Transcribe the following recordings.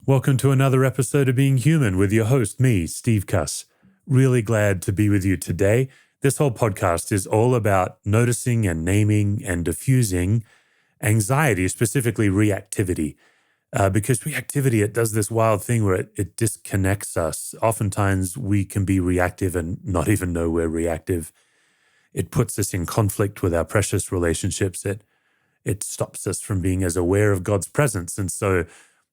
Welcome to another episode of Being Human with your host, me, Steve Cuss. Really glad to be with you today. This whole podcast is all about noticing and naming and diffusing anxiety, specifically reactivity. Because reactivity, it does this wild thing where it disconnects us. Oftentimes we can be reactive and not even know we're reactive. It puts us in conflict with our precious relationships. It stops us from being as aware of God's presence. And so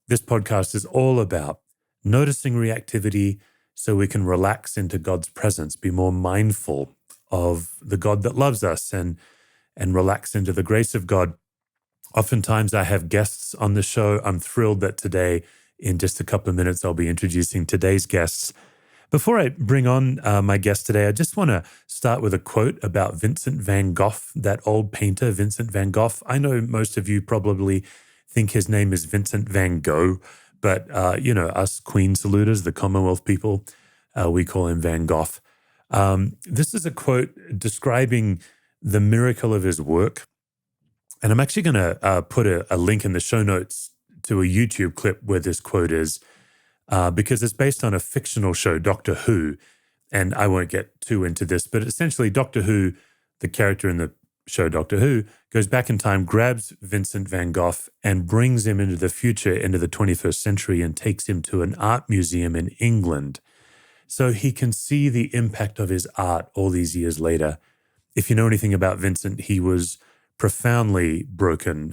this podcast is all about noticing reactivity so we can relax into God's presence, be more mindful of the God that loves us and relax into the grace of God. Oftentimes I have guests on the show. I'm thrilled that today, in just a couple of minutes, I'll be introducing today's guests. Before I bring on my guest today, I just want to start with a quote about Vincent van Gogh, that old painter, Vincent van Gogh. I know most of you probably think his name is Vincent van Gogh, but, us Queen saluters, the Commonwealth people, we call him Van Gogh. This is a quote describing the miracle of his work. And I'm actually going to put a link in the show notes to a YouTube clip where this quote is, because it's based on a fictional show, Doctor Who. And I won't get too into this, but essentially Doctor Who, the character in the show Doctor Who, goes back in time, grabs Vincent van Gogh and brings him into the future, into the 21st century, and takes him to an art museum in England so he can see the impact of his art all these years later. If you know anything about Vincent, he was profoundly broken,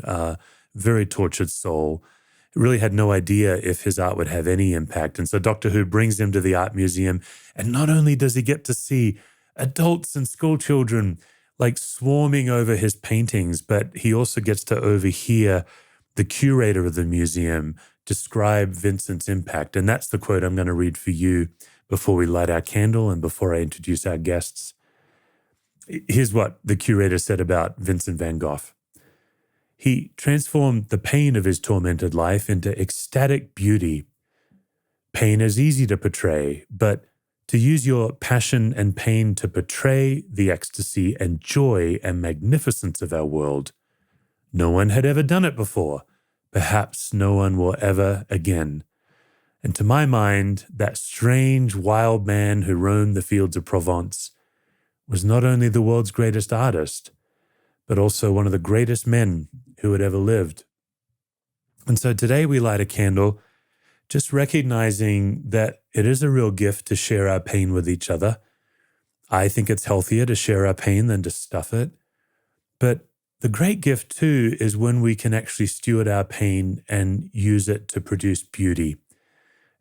very tortured soul, really had no idea if his art would have any impact. And so Doctor Who brings him to the art museum, and not only does he get to see adults and school children like swarming over his paintings, but he also gets to overhear the curator of the museum describe Vincent's impact. And that's the quote I'm going to read for you before we light our candle and before I introduce our guests. Here's what the curator said about Vincent van Gogh. He transformed the pain of his tormented life into ecstatic beauty. Pain is easy to portray, but to use your passion and pain to portray the ecstasy and joy and magnificence of our world. No one had ever done it before. Perhaps no one will ever again. And to my mind, that strange wild man who roamed the fields of Provence was not only the world's greatest artist, but also one of the greatest men who had ever lived. And so today we light a candle, just recognizing that it is a real gift to share our pain with each other. I think it's healthier to share our pain than to stuff it. But the great gift too is when we can actually steward our pain and use it to produce beauty.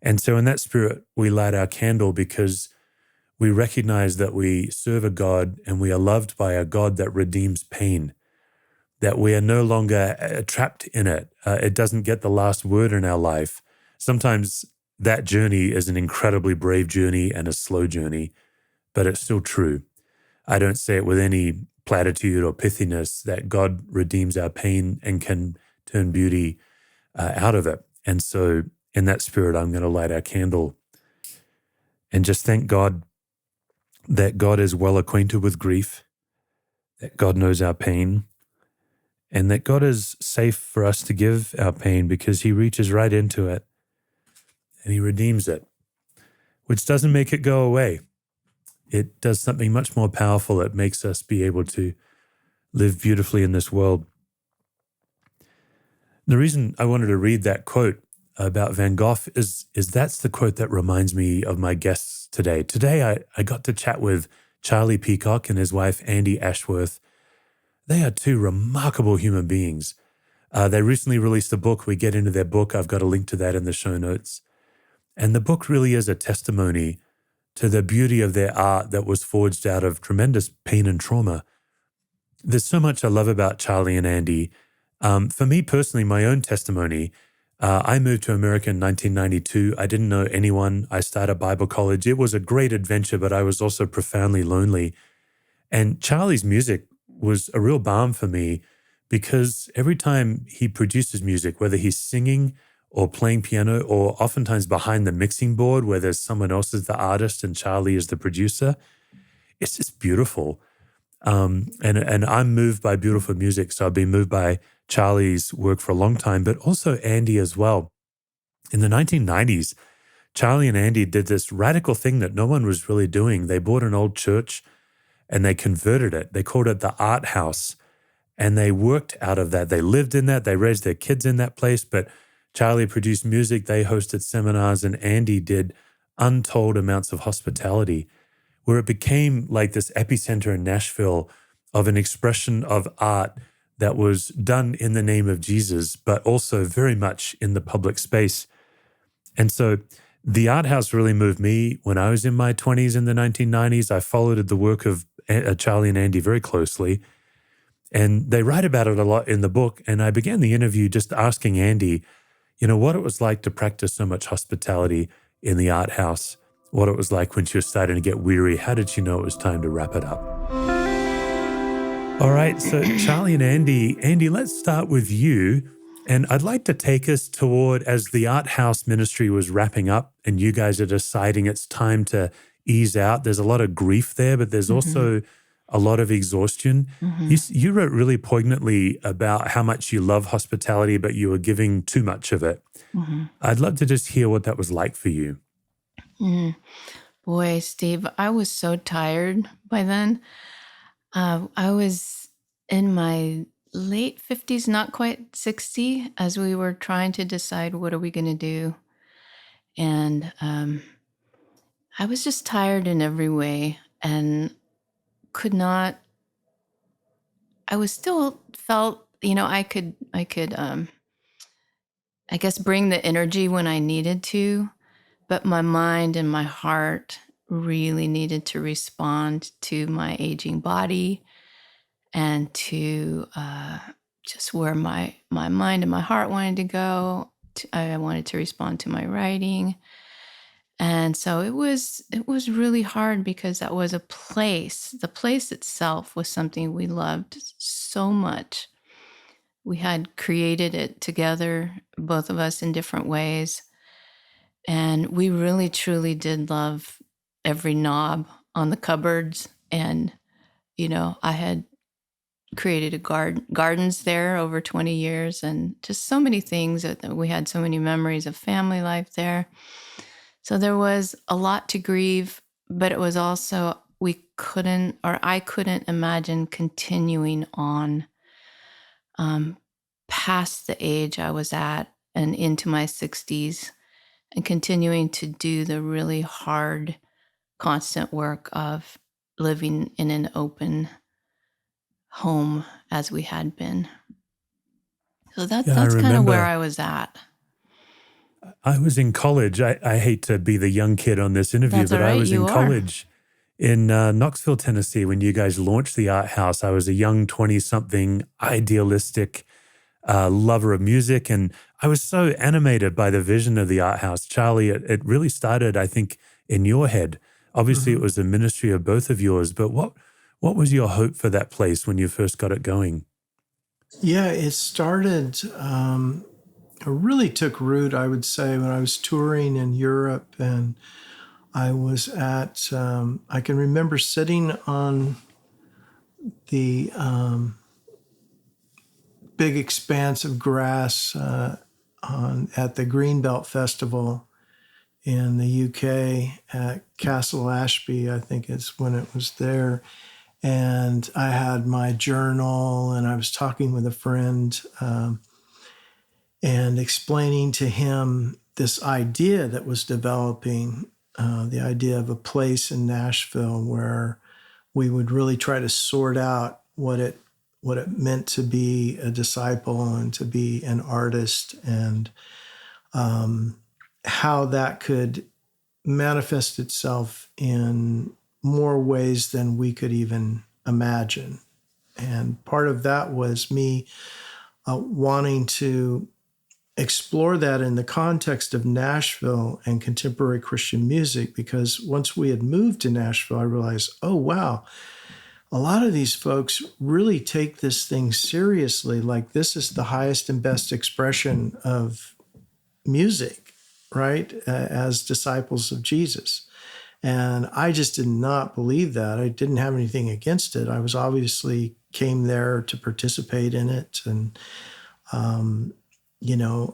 And so in that spirit, we light our candle because we recognize that we serve a God and we are loved by a God that redeems pain, that we are no longer trapped in it. It doesn't get the last word in our life. Sometimes that journey is an incredibly brave journey and a slow journey, but it's still true. I don't say it with any platitude or pithiness that God redeems our pain and can turn beauty out of it. And so in that spirit, I'm going to light our candle and just thank God that God is well acquainted with grief, that God knows our pain, and that God is safe for us to give our pain because he reaches right into it and he redeems it, which doesn't make it go away. It does something much more powerful. It makes us be able to live beautifully in this world. The reason I wanted to read that quote about Van Gogh is that's the quote that reminds me of my guests today. Today, I got to chat with Charlie Peacock and his wife, Andi Ashworth. They are two remarkable human beings. They recently released a book. We get into their book. I've got a link to that in the show notes. And the book really is a testimony to the beauty of their art that was forged out of tremendous pain and trauma. There's so much I love about Charlie and Andi. For me personally, my own testimony, I moved to America in 1992. I didn't know anyone. I started Bible college. It was a great adventure, but I was also profoundly lonely. And Charlie's music was a real balm for me because every time he produces music, whether he's singing or playing piano or oftentimes behind the mixing board where there's someone else as the artist and Charlie is the producer, it's just beautiful. And I'm moved by beautiful music. So I've been moved by Charlie's work for a long time, but also Andi as well. In the 1990s, Charlie and Andi did this radical thing that no one was really doing. They bought an old church and they converted it. They called it the Art House. And they worked out of that. They lived in that. They raised their kids in that place. But Charlie produced music. They hosted seminars. And Andi did untold amounts of hospitality, where it became like this epicenter in Nashville of an expression of art that was done in the name of Jesus, but also very much in the public space. And so the Art House really moved me when I was in my 20s in the 1990s. I followed the work of Charlie and Andi very closely. And they write about it a lot in the book. And I began the interview just asking Andi, what it was like to practice so much hospitality in the Art House, what it was like when she was starting to get weary. How did she know it was time to wrap it up? All right, so Charlie and Andi, let's start with you. And I'd like to take us toward, as the Art House ministry was wrapping up and you guys are deciding it's time to ease out. There's a lot of grief there, but there's also a lot of exhaustion. You wrote really poignantly about how much you love hospitality, but you were giving too much of it. I'd love to just hear what that was like for you. Boy, Steve, I was so tired by then. I was in my late 50s, not quite 60, as we were trying to decide what are we going to do. And I was just tired in every way and I was still felt, I could I guess bring the energy when I needed to, but my mind and my heart really needed to respond to my aging body and to just where my mind and my heart wanted to go. I wanted to respond to my writing. And so it was really hard because that was a place. The place itself was something we loved so much. We had created it together, both of us in different ways. And we really, truly did love every knob on the cupboards. And, I had created gardens there over 20 years and just so many things that we had so many memories of family life there. So there was a lot to grieve, but it was also, I couldn't imagine continuing on past the age I was at and into my 60s and continuing to do the really hard, constant work of living in an open home as we had been. So that's kind of where I was at. I was in college. I hate to be the young kid on this interview, That's but all right, I was you in college in Knoxville, Tennessee, when you guys launched the Art House. I was a young 20-something idealistic lover of music, and I was so animated by the vision of the Art House. Charlie, it really started, I think, in your head. Obviously, it was a ministry of both of yours, but what was your hope for that place when you first got it going? Yeah, it started, it really took root, I would say, when I was touring in Europe, and I was at, I can remember sitting on the big expanse of grass at the Greenbelt Festival in the UK at Castle Ashby, I think is when it was there. And I had my journal and I was talking with a friend and explaining to him this idea that was developing, the idea of a place in Nashville where we would really try to sort out what it meant to be a disciple and to be an artist, and how that could manifest itself in more ways than we could even imagine. And part of that was me wanting to explore that in the context of Nashville and contemporary Christian music, because once we had moved to Nashville, I realized, oh, wow, a lot of these folks really take this thing seriously. Like, this is the highest and best expression of music, right? As disciples of Jesus. And I just did not believe that. I didn't have anything against it. I was obviously came there to participate in it. And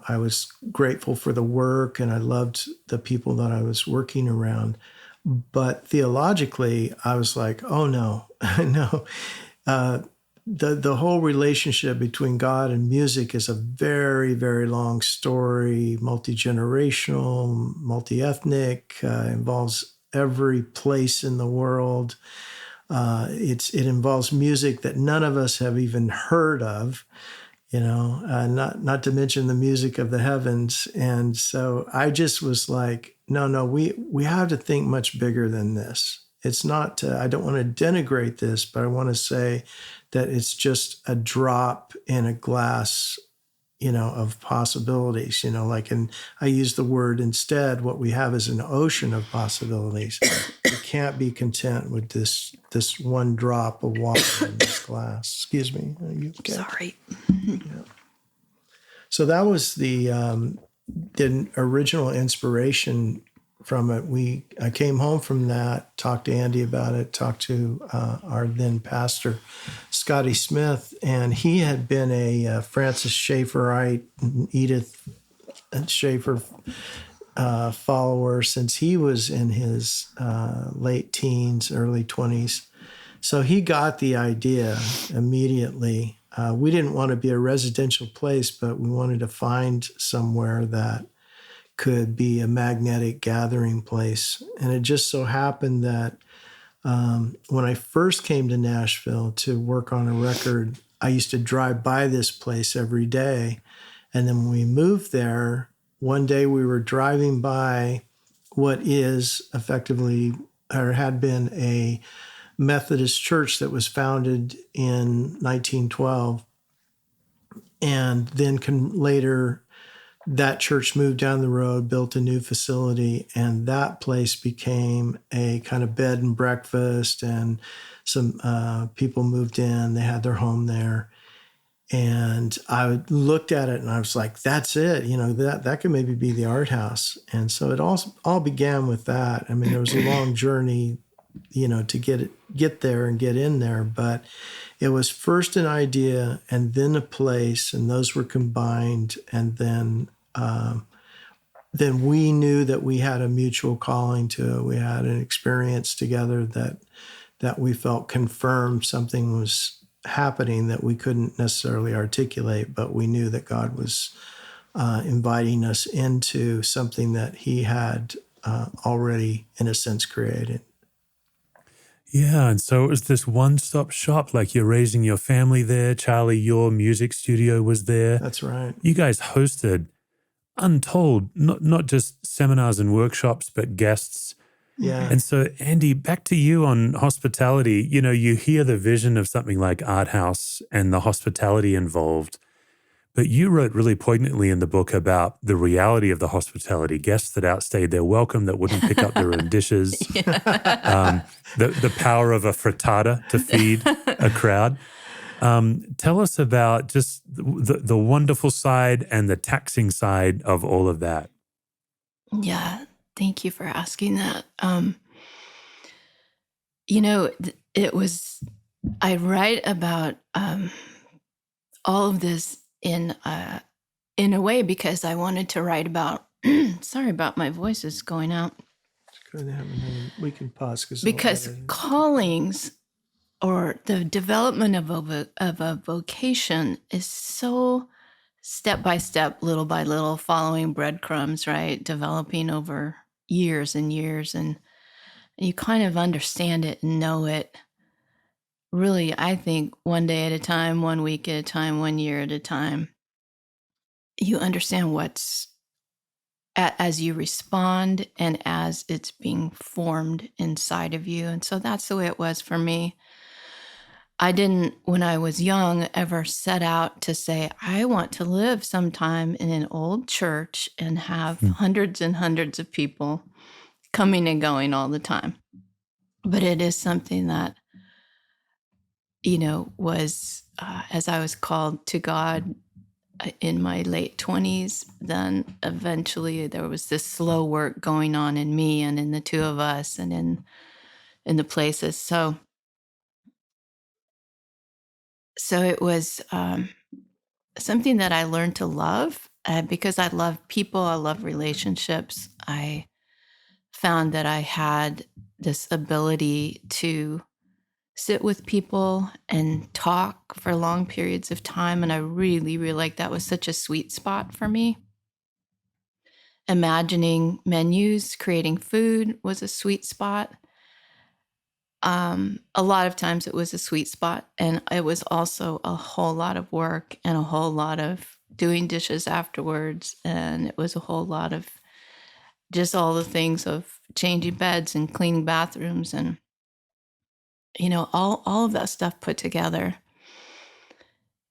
I was grateful for the work and I loved the people that I was working around. But theologically, I was like, oh no, no. Uh, the whole relationship between God and music is a very, very long story, multi-generational, multi-ethnic, involves every place in the world. It involves music that none of us have even heard of, not to mention the music of the heavens. And so I just was like, no, we have to think much bigger than this. It's not, I don't want to denigrate this, but I want to say that it's just a drop in a glass, of possibilities, and I use the word instead, what we have is an ocean of possibilities. We can't be content with this one drop of water in this glass. Excuse me. Are you okay? Sorry. Yeah. So that was the original inspiration from it. I came home from that, talked to Andy about it, talked to our then pastor, Scotty Smith, and he had been a Francis Schaefferite, Edith Schaeffer follower since he was in his late teens, early 20s. So he got the idea immediately. We didn't want to be a residential place, but we wanted to find somewhere that could be a magnetic gathering place. And it just so happened that when I first came to Nashville to work on a record, I used to drive by this place every day. And then when we moved there, one day we were driving by what is effectively, or had been, a Methodist church that was founded in 1912. And then later, that church moved down the road, built a new facility, and that place became a kind of bed and breakfast, and some people moved in. They had their home there. And I looked at it and I was like, that's it. That could maybe be the art house. And so it all began with that. I mean, there was a long journey, to get there and get in there. But it was first an idea and then a place, and those were combined. And then we knew that we had a mutual calling to it. We had an experience together that we felt confirmed something was happening that we couldn't necessarily articulate, but we knew that God was inviting us into something that he had already, in a sense, created. Yeah, and so it was this one-stop shop, like you're raising your family there. Charlie, your music studio was there. That's right. You guys hosted untold, not just seminars and workshops, but guests. Yeah. And so, Andy, back to you on hospitality. You hear the vision of something like Art House and the hospitality involved, but you wrote really poignantly in the book about the reality of the hospitality, guests that outstayed their welcome, that wouldn't pick up their own dishes, the power of a frittata to feed a crowd. Tell us about just the wonderful side and the taxing side of all of that. Yeah, thank you for asking that. I write about all of this in a way because I wanted to write about, sorry about my voice is going out. We can pause because callings or the development of a vocation is so step by step, little by little, following breadcrumbs, right? Developing over years and years, and you kind of understand it and know it. Really, I think one day at a time, 1 week at a time, 1 year at a time. You understand what's as you respond and as it's being formed inside of you. And so that's the way it was for me. I didn't, when I was young, ever set out to say, I want to live sometime in an old church and have hundreds and hundreds of people coming and going all the time. But it is something that, was, as I was called to God in my late 20s, then eventually there was this slow work going on in me and in the two of us and in the places. So it was something that I learned to love because I love people, I love relationships, I found that I had this ability to sit with people and talk for long periods of time. And I really, really like that was such a sweet spot for me. Imagining menus, creating food was a sweet spot. A lot of times it was a sweet spot, and it was also a whole lot of work and a whole lot of doing dishes afterwards. And it was a whole lot of just all the things of changing beds and cleaning bathrooms and, all of that stuff put together.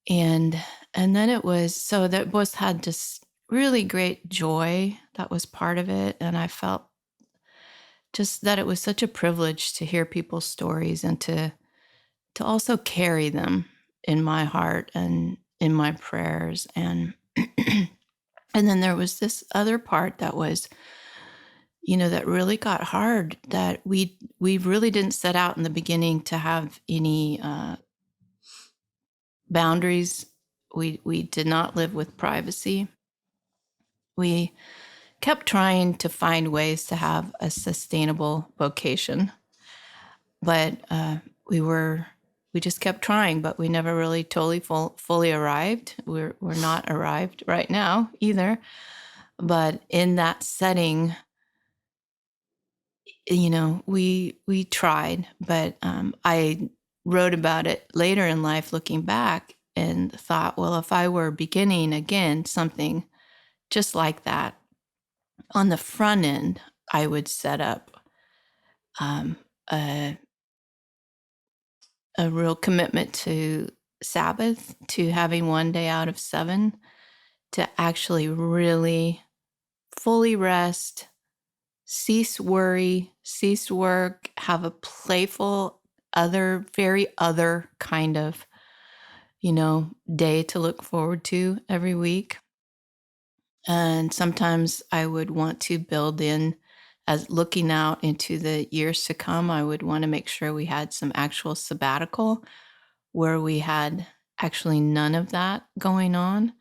And then it was, so that was had this really great joy that was part of it. And I felt just that it was such a privilege to hear people's stories and to also carry them in my heart and in my prayers. And and then there was this other part that was, that really got hard, that we really didn't set out in the beginning to have any boundaries. We did not live with privacy. We kept trying to find ways to have a sustainable vocation, but we just kept trying, but we never really totally fully arrived. We're not arrived right now either. But in that setting, we tried. But I wrote about it later in life, looking back, and thought, well, if I were beginning again something just like that, on the front end, I would set up a real commitment to Sabbath, to having one day out of 7, to actually really fully rest, cease worry, cease work, have a playful, very other kind of, day to look forward to every week. And sometimes I would want to build in, as looking out into the years to come, I would want to make sure we had some actual sabbatical where we had actually none of that going on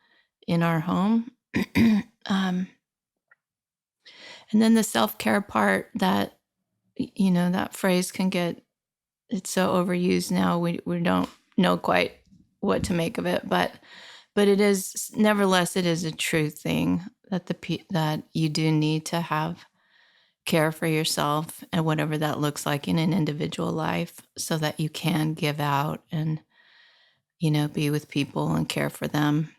in our home. um, and then the self-care part, that, that phrase can get, it's so overused now, we don't know quite what to make of it, but it is, nevertheless, it is a true thing that that you do need to have care for yourself, and whatever that looks like in an individual life, so that you can give out and, be with people and care for them.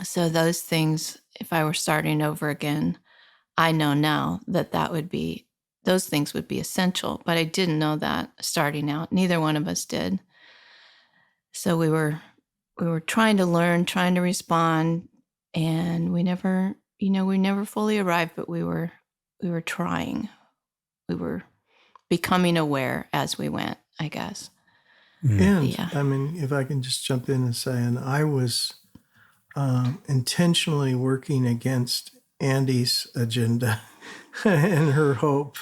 So those things, if I were starting over again, I know now that those things would be essential, but I didn't know that starting out. Neither one of us did. So we were trying to learn, trying to respond, and we never fully arrived, but we were trying. We were becoming aware as we went, I guess. And Yeah. I mean, if I can just jump in and say, and I was intentionally working against Andi's agenda and her hope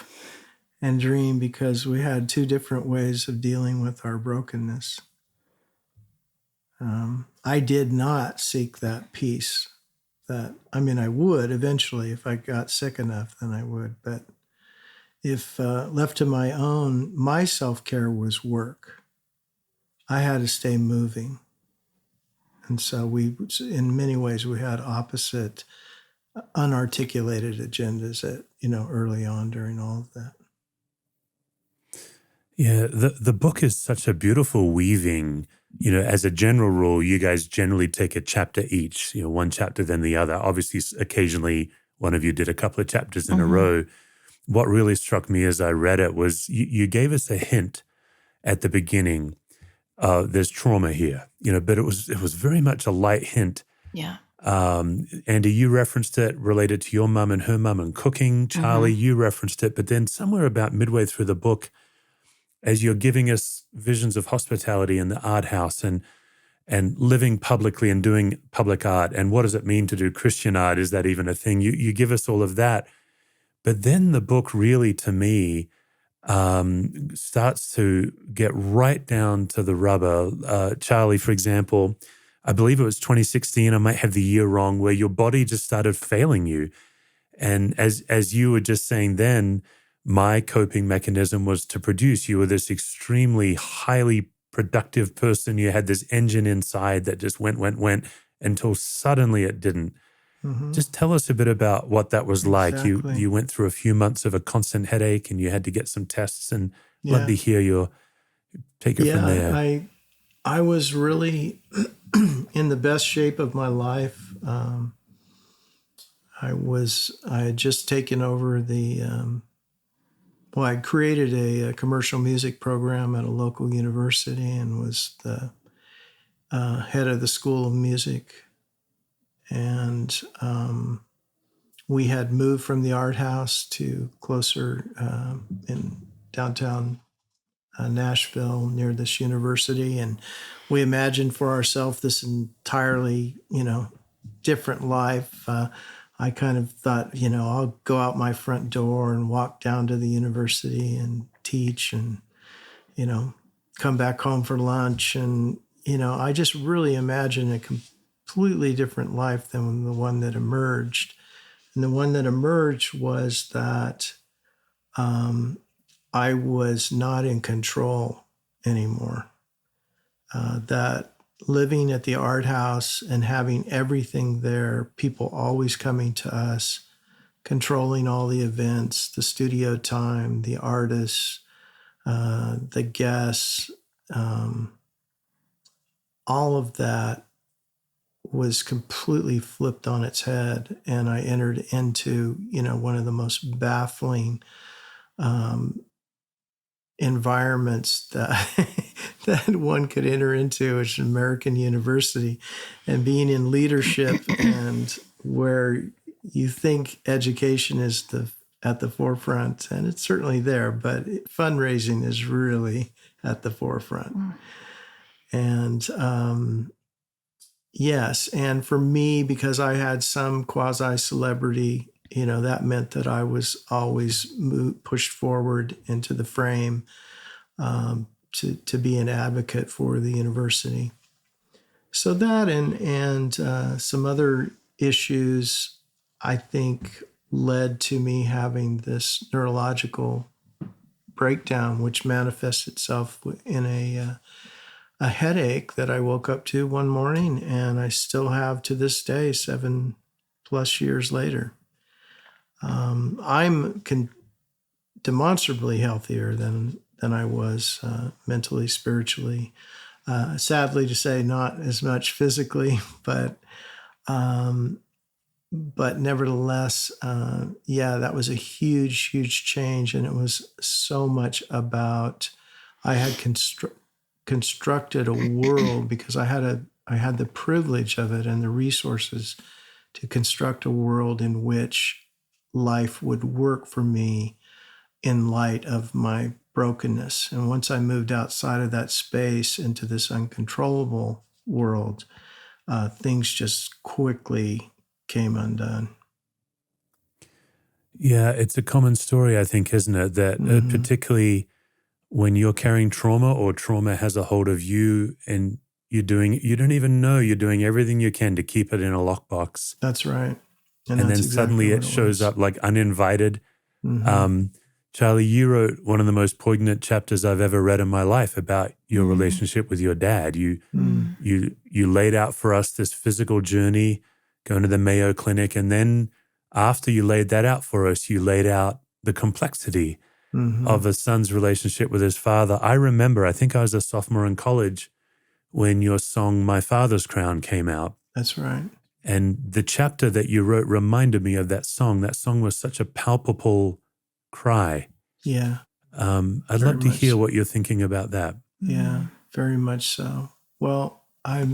and dream, because we had two different ways of dealing with our brokenness. I did not seek that peace. I would eventually, if I got sick enough, then I would. But if left to my own, my self-care was work. I had to stay moving. And so in many ways, we had opposite unarticulated agendas early on during all of that. Yeah, the book is such a beautiful weaving. As a general rule, you guys generally take a chapter each, one chapter then the other. Obviously, occasionally one of you did a couple of chapters in a row. What really struck me as I read it was you gave us a hint at the beginning. There's trauma here, but it was very much a light hint. Yeah. Andi, you referenced it related to your mum and her mum and cooking. Charlie, you referenced it, but then somewhere about midway through the book, as you're giving us visions of hospitality in the art house and living publicly and doing public art, and what does it mean to do Christian art? Is that even a thing? You give us all of that. But then the book really, to me, starts to get right down to the rubber. Charlie, for example, I believe it was 2016, I might have the year wrong, where your body just started failing you. And as you were just saying then, my coping mechanism was to produce. You were this extremely highly productive person. You had this engine inside that just went until suddenly it didn't. Mm-hmm. Just tell us a bit about what that was like. Exactly. You went through a few months of a constant headache and you had to get some tests, and love to hear take it from there. I was really in the best shape of my life. I had just taken over I created a commercial music program at a local university and was the head of the School of Music. And we had moved from the art house to closer in downtown Nashville near this university. And we imagined for ourselves this entirely, different life. I kind of thought, I'll go out my front door and walk down to the university and teach and, come back home for lunch. And, I just really imagined a completely different life than the one that emerged. And the one that emerged was that I was not in control anymore. That living at the art house and having everything there, people always coming to us, controlling all the events, the studio time, the artists, the guests, all of that was completely flipped on its head. And I entered into, one of the most baffling environments that that one could enter into, which is American University, and being in leadership and where you think education is at the forefront, and it's certainly there, but fundraising is really at the forefront. And yes, and for me, because I had some quasi-celebrity, that meant that I was always pushed forward into the frame to be an advocate for the university. So that and some other issues, I think, led to me having this neurological breakdown, which manifests itself in a headache that I woke up to one morning, and I still have to this day, 7+ years later. I'm demonstrably healthier than I was mentally, spiritually. Sadly to say, not as much physically, but nevertheless, that was a huge, huge change, and it was so much about I had constructed a world because I had the privilege of it and the resources to construct a world in which life would work for me in light of my brokenness. And once I moved outside of that space into this uncontrollable world, things just quickly came undone. Yeah, it's a common story, I think, isn't it? That particularly when you're carrying trauma or trauma has a hold of you and you don't even know you're doing everything you can to keep it in a lockbox. That's right. And then suddenly it shows up like uninvited. Charlie, you wrote one of the most poignant chapters I've ever read in my life about your relationship with your dad. You laid out for us this physical journey, going to the Mayo Clinic, and then after you laid that out for us, you laid out the complexity of a son's relationship with his father. I remember, I think I was a sophomore in college when your song "My Father's Crown" came out. That's right. And the chapter that you wrote reminded me of that song. That song was such a palpable cry. Yeah. I'd love to hear what you're thinking about that. Yeah, very much so. Well, I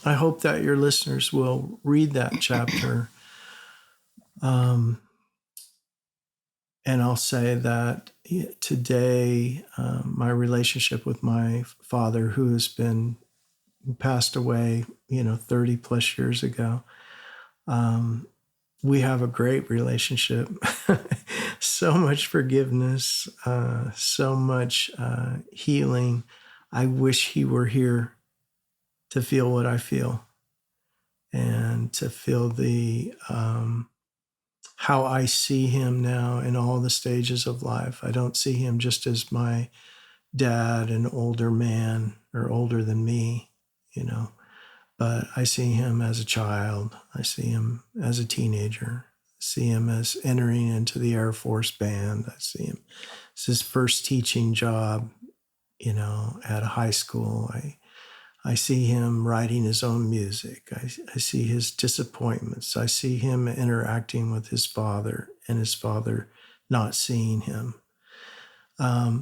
hope that your listeners will read that chapter. And I'll say that today, my relationship with my father, who has passed away, 30+ years ago, we have a great relationship. So much forgiveness, so much healing. I wish he were here to feel what I feel and to feel the how I see him now in all the stages of life. I don't see him just as my dad, an older man or older than me, but I see him as a child. I see him as a teenager. I see him as entering into the Air Force Band. I see him. It's his first teaching job, at a high school. I see him writing his own music. I see his disappointments. I see him interacting with his father and his father not seeing him.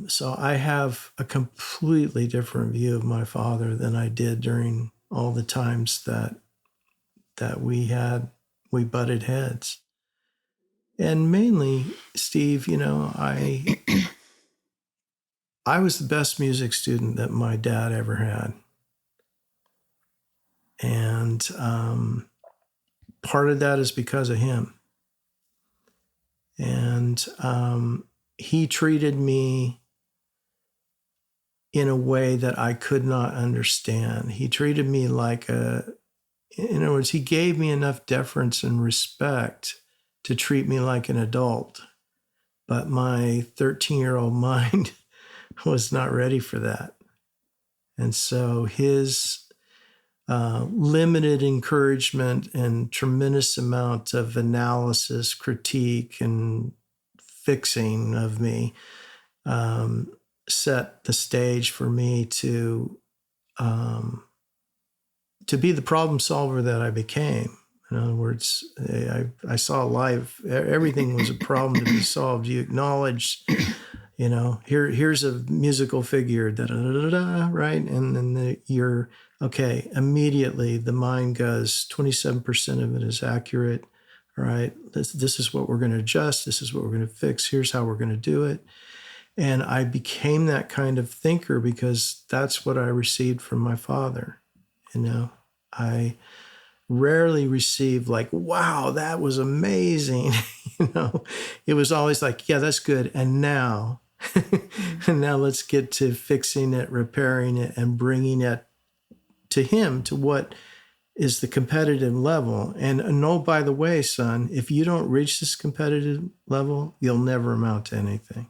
So I have a completely different view of my father than I did during all the times that we butted heads. And mainly, Steve, I was the best music student that my dad ever had. And part of that is because of him. And he treated me in a way that I could not understand. He treated me like in other words, he gave me enough deference and respect to treat me like an adult. But my 13-year-old mind was not ready for that. And so his limited encouragement and tremendous amount of analysis, critique, and fixing of me set the stage for me to be the problem solver that I became. In other words, I saw life, everything was a problem to be solved. You acknowledge, here's a musical figure, right? And then you're, okay, immediately the mind goes, 27% of it is accurate, right? This is what we're going to adjust. This is what we're going to fix. Here's how we're going to do it. And I became that kind of thinker because that's what I received from my father. I rarely received like, wow, that was amazing. It was always like, yeah, that's good. And now, and now let's get to fixing it, repairing it, and bringing it to him, to what is the competitive level. And no, by the way, son, if you don't reach this competitive level, you'll never amount to anything.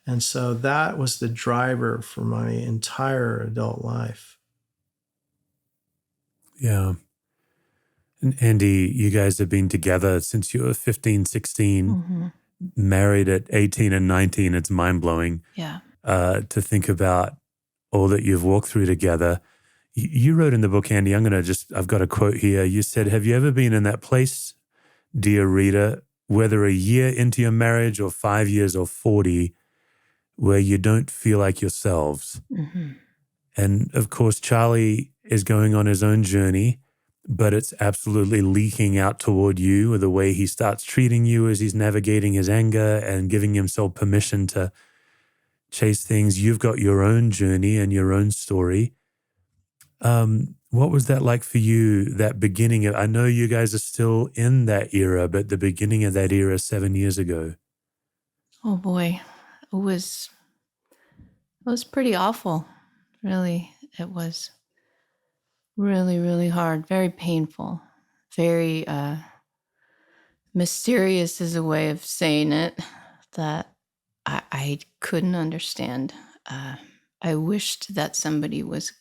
And so that was the driver for my entire adult life. Yeah. And Andi, you guys have been together since you were 15, 16, married at 18 and 19. It's mind-blowing. Yeah. To think about all that you've walked through together. You wrote in the book, Andi, I've got a quote here. You said, "Have you ever been in that place, dear reader, whether a year into your marriage or 5 years or 40, where you don't feel like yourselves?" And of course, Charlie is going on his own journey, but it's absolutely leaking out toward you with the way he starts treating you as he's navigating his anger and giving himself permission to chase things. You've got your own journey and your own story. What was that like for you, that beginning of, I know you guys are still in that era, but the beginning of that era 7 years ago? Oh boy, it was pretty awful. Really, it was really, really hard, very painful, very mysterious is a way of saying it that I couldn't understand. I wished that somebody was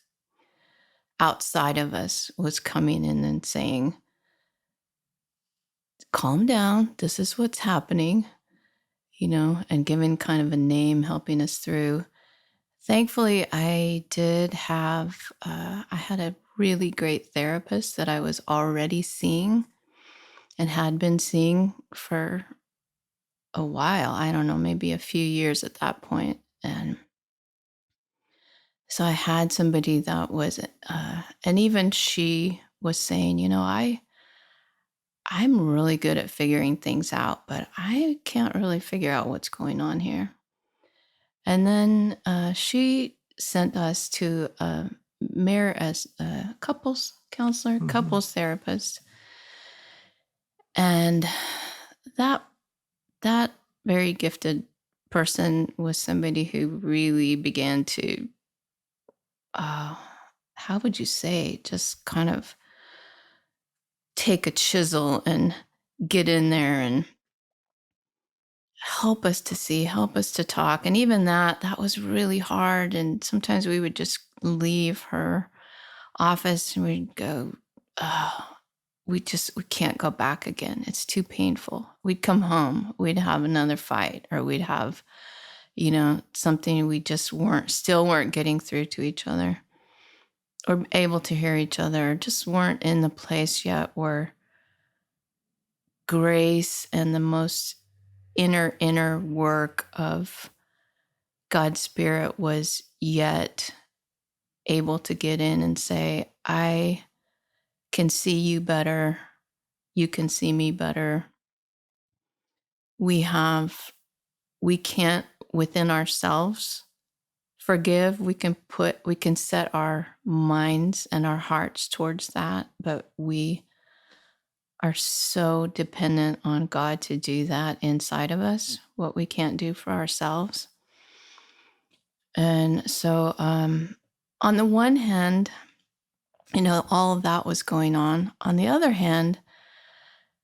outside of us was coming in and saying, calm down, this is what's happening, and giving kind of a name, helping us through. Thankfully, I did have, I had a really great therapist that I was already seeing and had been seeing for a while. I don't know, maybe a few years at that point. And so I had somebody that was, and even she was saying, I'm really good at figuring things out, but I can't really figure out what's going on here. And then she sent us to a couples counselor, couples therapist. And that very gifted person was somebody who really began to how would you say, just kind of take a chisel and get in there and help us to see, help us to talk. And even that was really hard. And sometimes we would just leave her office and we'd go, oh, we can't go back again. It's too painful. We'd come home, we'd have another fight, or we'd have, something we just weren't getting through to each other or able to hear each other, or just weren't in the place yet where grace and the most inner work of God's Spirit was yet able to get in and say, I can see you better. You can see me better. We can't within ourselves forgive. We can set our minds and our hearts towards that, but we are so dependent on God to do that inside of us, what we can't do for ourselves. And so, on the one hand, all of that was going on. On the other hand,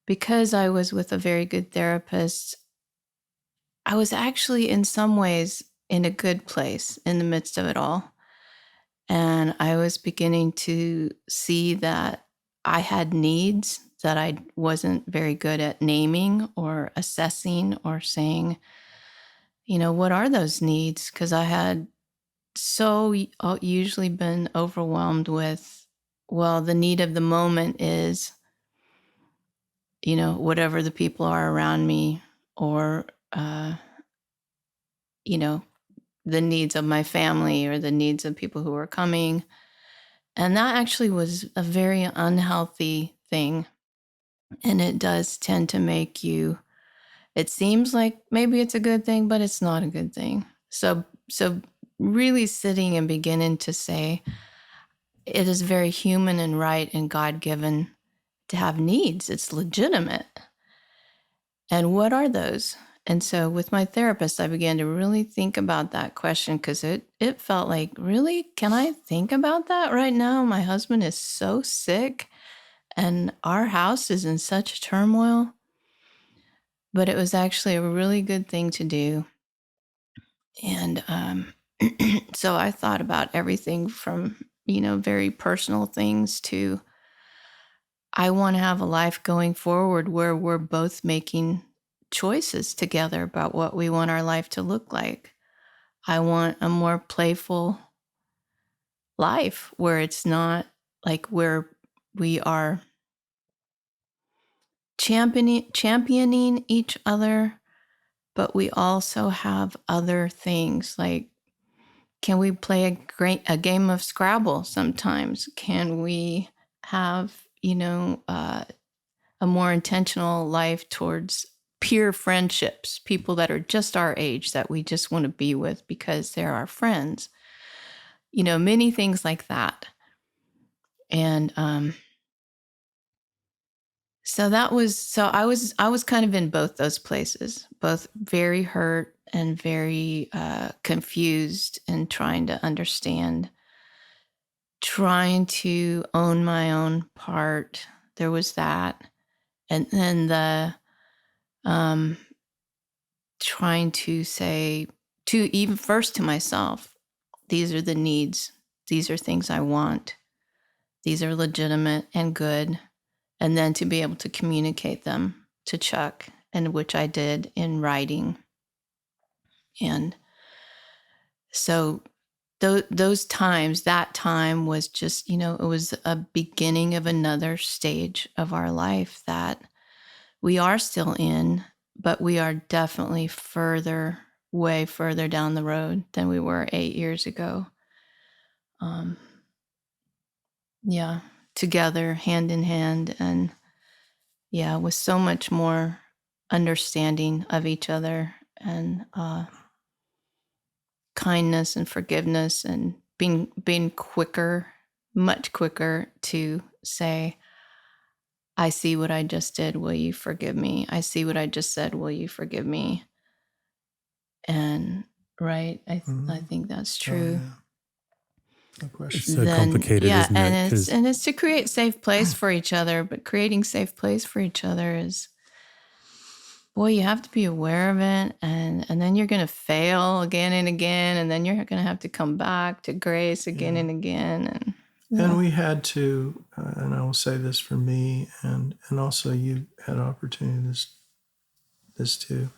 because I was with a very good therapist, I was actually in some ways in a good place in the midst of it all. And I was beginning to see that I had needs that I wasn't very good at naming or assessing or saying, what are those needs? Because I had so usually been overwhelmed with, well, the need of the moment is, whatever the people are around me, or, the needs of my family or the needs of people who are coming. And that actually was a very unhealthy thing. And it does tend to make you, it seems like maybe it's a good thing, but it's not a good thing. So really sitting and beginning to say, it is very human and right and God-given to have needs. It's legitimate. And what are those? And so with my therapist, I began to really think about that question, because it felt like, really, can I think about that right now? My husband is so sick and our house is in such turmoil. But it was actually a really good thing to do. And so I thought about everything from, very personal things to, I want to have a life going forward where we're both making choices together about what we want our life to look like. I want a more playful life where it's not like where we are championing each other, but we also have other things like, can we play a game of Scrabble sometimes? Can we have, a more intentional life towards peer friendships, people that are just our age that we just want to be with because they're our friends, many things like that. And I was kind of in both those places, both very hurt and very confused and trying to understand, trying to own my own part. There was that. And then the trying to say, to even first to myself, these are the needs. These are things I want. These are legitimate and good. And then to be able to communicate them to Chuck, and which I did in writing. And so those times, that time was just, it was a beginning of another stage of our life that we are still in, but we are definitely way further down the road than we were 8 years ago. Yeah, together, hand in hand, and with so much more understanding of each other, and kindness and forgiveness, and being quicker, much quicker to say, I see what I just did. Will you forgive me? I see what I just said. Will you forgive me? And right, I think that's true. No question. It's so complicated, isn't it? And it's to create safe place for each other, but creating safe place for each other is, boy, you have to be aware of it, and then you're going to fail again and again, and then you're going to have to come back to grace again and again. And we had to, and I will say this for me, and also you had opportunity this too.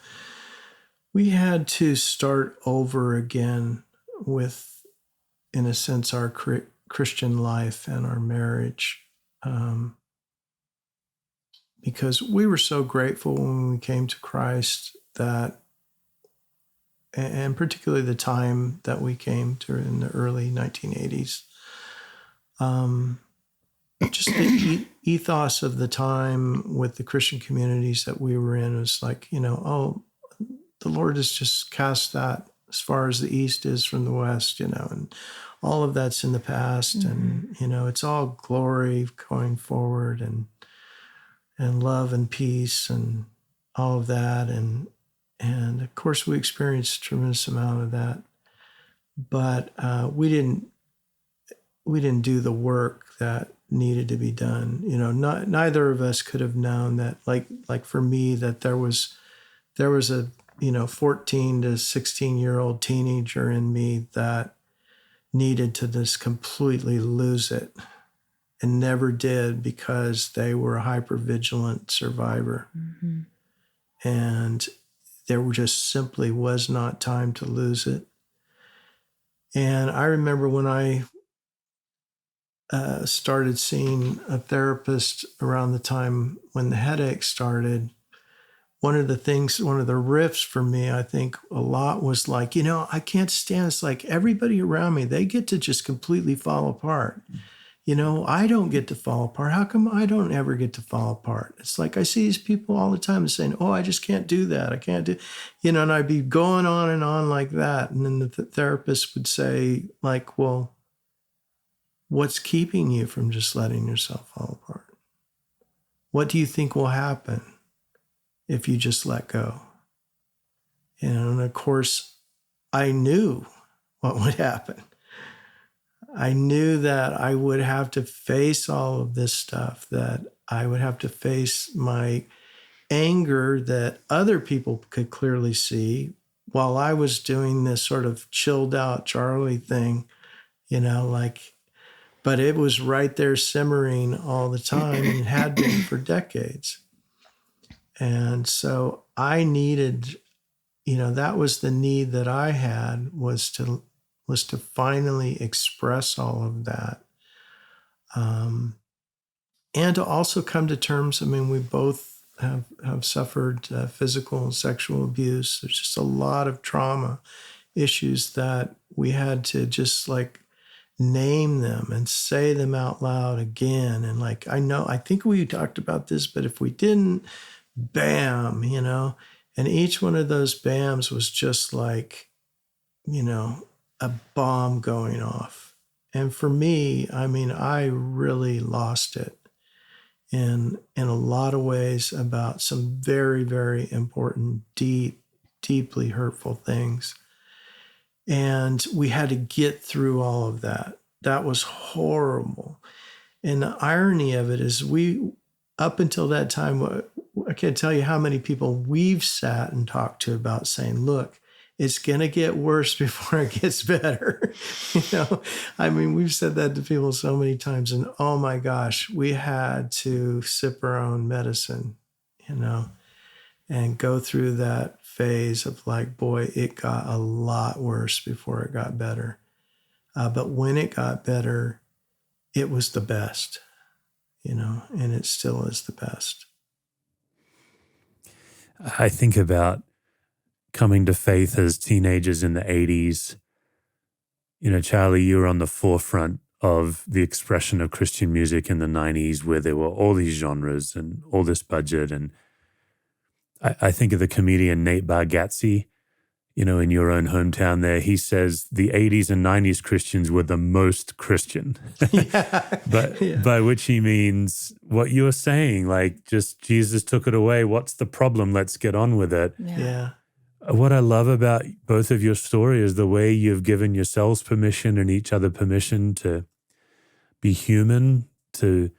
We had to start over again with, in a sense, our Christian life and our marriage, because we were so grateful when we came to Christ that, and particularly the time that we came to in the early 1980s, just the ethos of the time with the Christian communities that we were in was like, oh, the Lord has just cast that as far as the east is from the west, and all of that's in the past. And, it's all glory going forward and love and peace and all of that. And of course we experienced a tremendous amount of that, but we didn't do the work that needed to be done. Neither of us could have known that, like for me, that there was a 14 to 16-year-old teenager in me that needed to just completely lose it and never did, because they were a hypervigilant survivor. Mm-hmm. And there just simply was not time to lose it. And I remember when I started seeing a therapist around the time when the headache started, one of the riffs for me, I think a lot was like, I can't stand, it's like everybody around me, they get to just completely fall apart. I don't get to fall apart. How come I don't ever get to fall apart? It's like I see these people all the time saying, oh, I just can't do that. I can't do, and I'd be going on and on like that. And then the therapist would say, like, well, what's keeping you from just letting yourself fall apart? What do you think will happen if you just let go? And of course, I knew what would happen. I knew that I would have to face all of this stuff, that I would have to face my anger that other people could clearly see while I was doing this sort of chilled out Charlie thing, but it was right there simmering all the time, and it had been for decades. And so I needed, that was the need that I had, was to finally express all of that. And to also come to terms, we both have suffered physical and sexual abuse. There's just a lot of trauma issues that we had to just name them and say them out loud again. And I think we talked about this, but if we didn't, bam, and each one of those bams was just a bomb going off. And for me, I really lost it in a lot of ways about some very, very important, deeply hurtful things. And we had to get through all of that. That was horrible. And the irony of it is up until that time, I can't tell you how many people we've sat and talked to about saying, look, it's going to get worse before it gets better. We've said that to people so many times, and oh my gosh, we had to sip our own medicine, and go through that phase of boy, it got a lot worse before it got better. But when it got better, it was the best, and it still is the best. I think about coming to faith as teenagers in the 80s. Charlie, you were on the forefront of the expression of Christian music in the 90s, where there were all these genres and all this budget. And I think of the comedian Nate Bargatze, in your own hometown there. He says the 80s and 90s Christians were the most Christian. By which he means what you're saying, just Jesus took it away. What's the problem? Let's get on with it. Yeah. What I love about both of your stories is the way you've given yourselves permission and each other permission to be human, to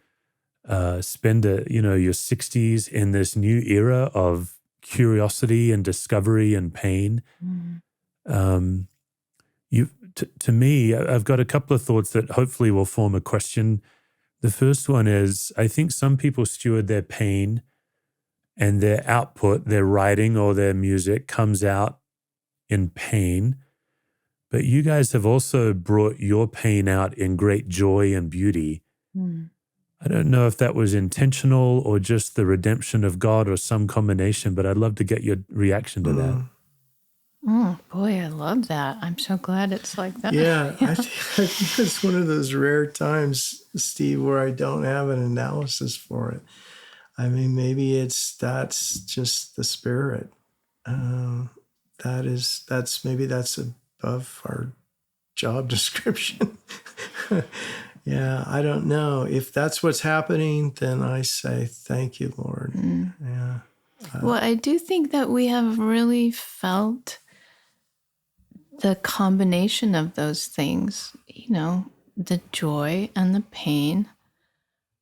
spend your 60s in this new era of curiosity and discovery and pain. Mm. Um, to me, I've got a couple of thoughts that hopefully will form a question. The first one is, I think some people steward their pain and their output, their writing or their music comes out in pain. But you guys have also brought your pain out in great joy and beauty. Mm. I don't know if that was intentional or just the redemption of God or some combination, but I'd love to get your reaction to that. Oh, boy, I love that. I'm so glad it's like that. Yeah, I think it's one of those rare times, Steve, where I don't have an analysis for it. I mean, maybe that's just the spirit. That's above our job description. Yeah, I don't know. If that's what's happening, then I say thank you, Lord. Yeah. Well, I do think that we have really felt the combination of those things, the joy and the pain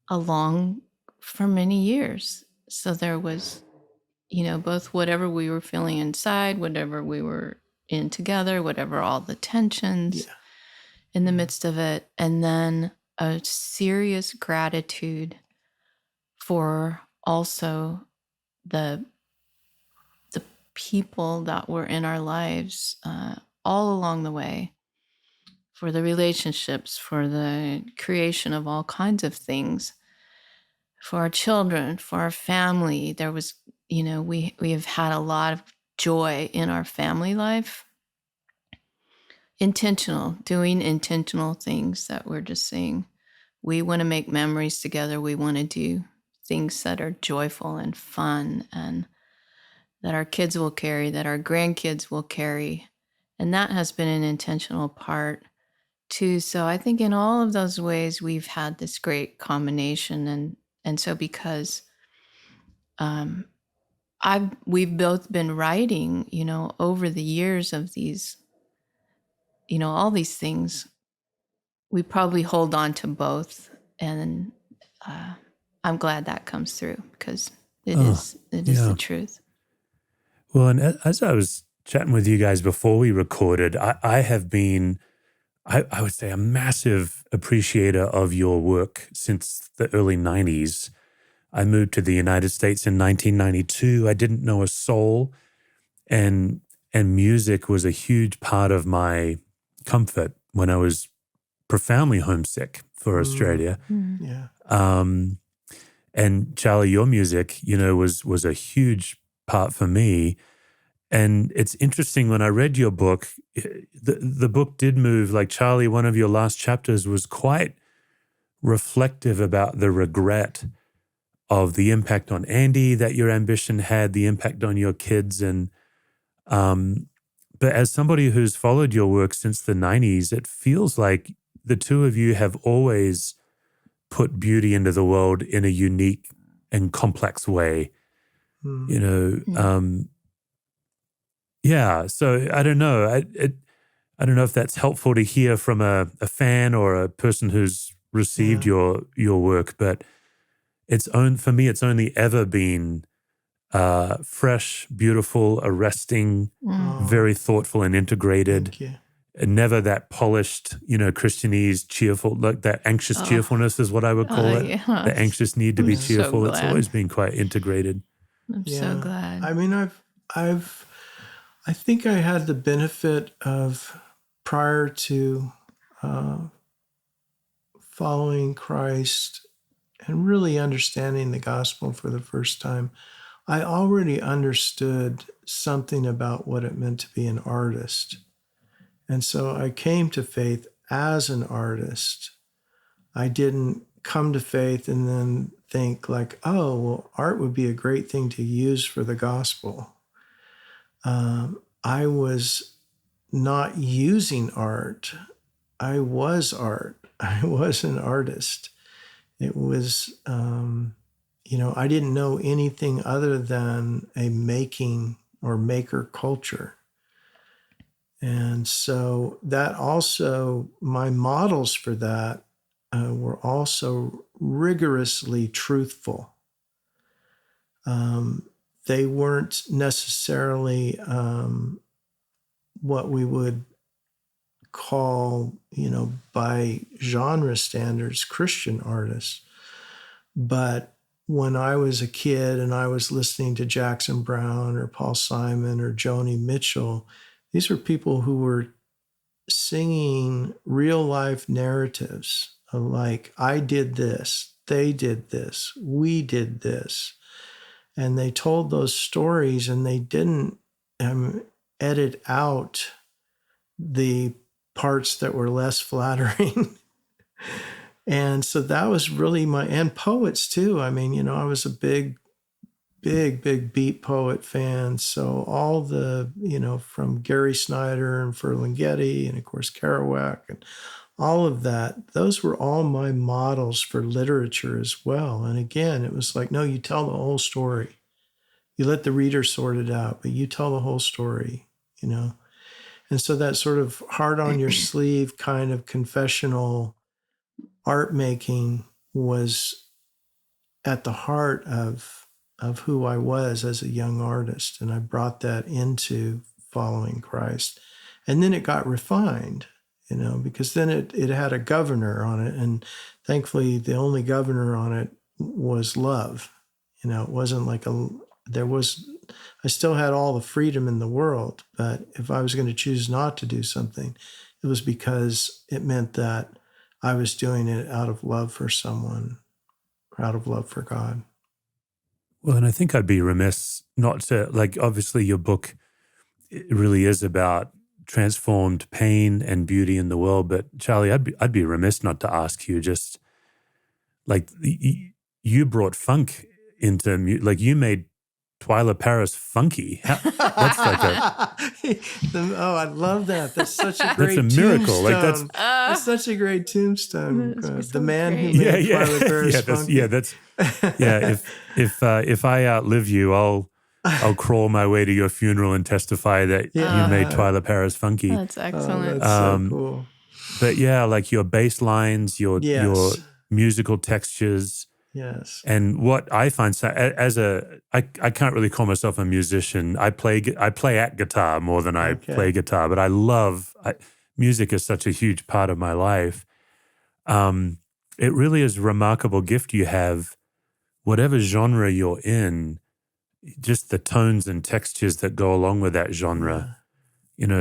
along for many years. So there was, both whatever we were feeling inside, whatever we were in together, whatever all the tensions in the midst of it, and then a serious gratitude for also the people that were in our lives all along the way, for the relationships, for the creation of all kinds of things, for our children, for our family. There was, we have had a lot of joy in our family life. Doing intentional things that we're just saying, we want to make memories together. We want to do things that are joyful and fun and that our kids will carry, that our grandkids will carry. And that has been an intentional part too. So I think in all of those ways, we've had this great combination. And so because we've both been writing, over the years of these, all these things, we probably hold on to both. And I'm glad that comes through because it is the truth. Well, and as I was chatting with you guys before we recorded, I have been, I would say, a massive appreciator of your work since the early 90s. I moved to the United States in 1992. I didn't know a soul, and music was a huge part of my comfort when I was profoundly homesick for Australia. Yeah. And Charlie, your music, was a huge part for me. And it's interesting, when I read your book, the book did move. Like, Charlie, one of your last chapters was quite reflective about the regret of the impact on Andi that your ambition had, the impact on your kids. And but as somebody who's followed your work since the 90s, it feels like the two of you have always put beauty into the world in a unique and complex way. Yeah. So I don't know. I don't know if that's helpful to hear from a fan or a person who's received your work, but for me, it's only ever been fresh, beautiful, arresting, very thoughtful and integrated. Thank you. And never that polished, Christianese, cheerful, like that anxious cheerfulness is what I would call it. Yes. The anxious need to be cheerful. So It's glad. always been quite integrated. I'm so glad. I mean, I think I had the benefit of, prior to following Christ and really understanding the gospel for the first time, I already understood something about what it meant to be an artist. And so I came to faith as an artist. I didn't come to faith and then think like, oh, well, art would be a great thing to use for the gospel. I was not using art. I was art. I was an artist. It was, I didn't know anything other than a making or maker culture. And so that also, my models for that were also rigorously truthful. They weren't necessarily what we would call, by genre standards, Christian artists. But when I was a kid and I was listening to Jackson Browne or Paul Simon or Joni Mitchell, these were people who were singing real life narratives of like, I did this, they did this, we did this. And they told those stories, and they didn't edit out the parts that were less flattering. And so that was really and poets too. I mean, I was a big beat poet fan. So all the, from Gary Snyder and Ferlinghetti and of course Kerouac and all of that, those were all my models for literature as well. And again, it was like, no, you tell the whole story. You let the reader sort it out, but you tell the whole story, And so that sort of heart on your sleeve kind of confessional art making was at the heart of who I was as a young artist. And I brought that into following Christ. And then it got refined, because then it had a governor on it. And thankfully, the only governor on it was love. It wasn't like I still had all the freedom in the world, but if I was going to choose not to do something, it was because it meant that I was doing it out of love for someone, or out of love for God. Well, and I think I'd be remiss not to, obviously your book, it really is about transformed pain and beauty in the world. But Charlie, I'd be remiss not to ask you, just you brought funk into, you made Twyla Paris funky. That's I love that. That's such a great that's a miracle. tombstone. That's such a great tombstone. The man who Yeah, made Twyla Paris funky. If I outlive you, I'll crawl my way to your funeral and testify that you made Twyla Paris funky. That's excellent. That's so cool. But yeah, your bass lines, your musical textures. Yes. And what I find, I can't really call myself a musician. I play at guitar more than I play guitar, but I love music is such a huge part of my life. It really is a remarkable gift you have, whatever genre you're in, just the tones and textures that go along with that genre.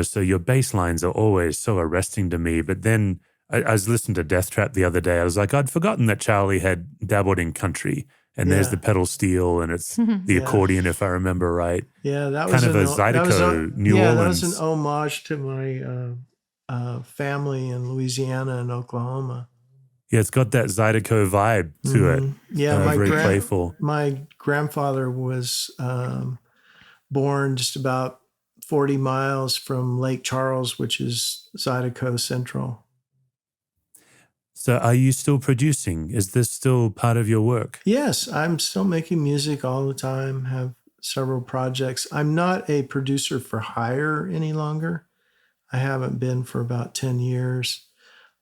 So your bass lines are always so arresting to me, but then I was listening to Death Trap the other day. I was like, I'd forgotten that Charlie had dabbled in country, and there's the pedal steel, and it's the accordion, if I remember right. Yeah, that was kind of a Zydeco, New Orleans. That was an homage to my family in Louisiana and Oklahoma. Yeah, it's got that Zydeco vibe to it. Yeah, very playful. My grandfather was born just about 40 miles from Lake Charles, which is Zydeco Central. So are you still producing? Is this still part of your work? Yes, I'm still making music all the time, have several projects. I'm not a producer for hire any longer. I haven't been for about 10 years.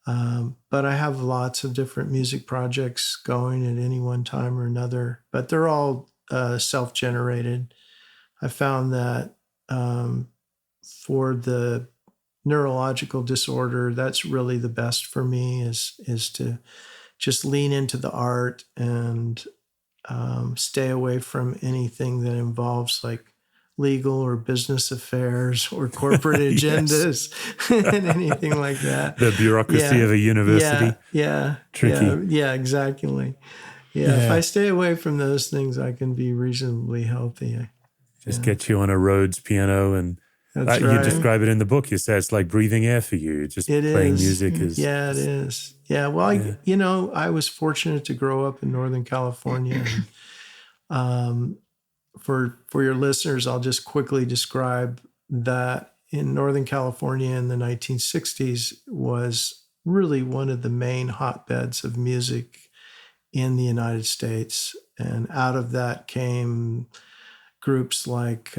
But I have lots of different music projects going at any one time or another, but they're all self-generated. I found that for the neurological disorder, that's really the best for me is to just lean into the art and stay away from anything that involves legal or business affairs or corporate agendas and anything like that. The bureaucracy of a university. Yeah. Tricky. Yeah, exactly. Yeah, if I stay away from those things, I can be reasonably healthy. Just get you on a Rhodes piano and That's you right. describe it in the book. You say it's like breathing air for you. Just playing music is. Yeah, it is. Yeah, well, I was fortunate to grow up in Northern California. And, for your listeners, I'll just quickly describe that in Northern California in the 1960s was really one of the main hotbeds of music in the United States. And out of that came groups like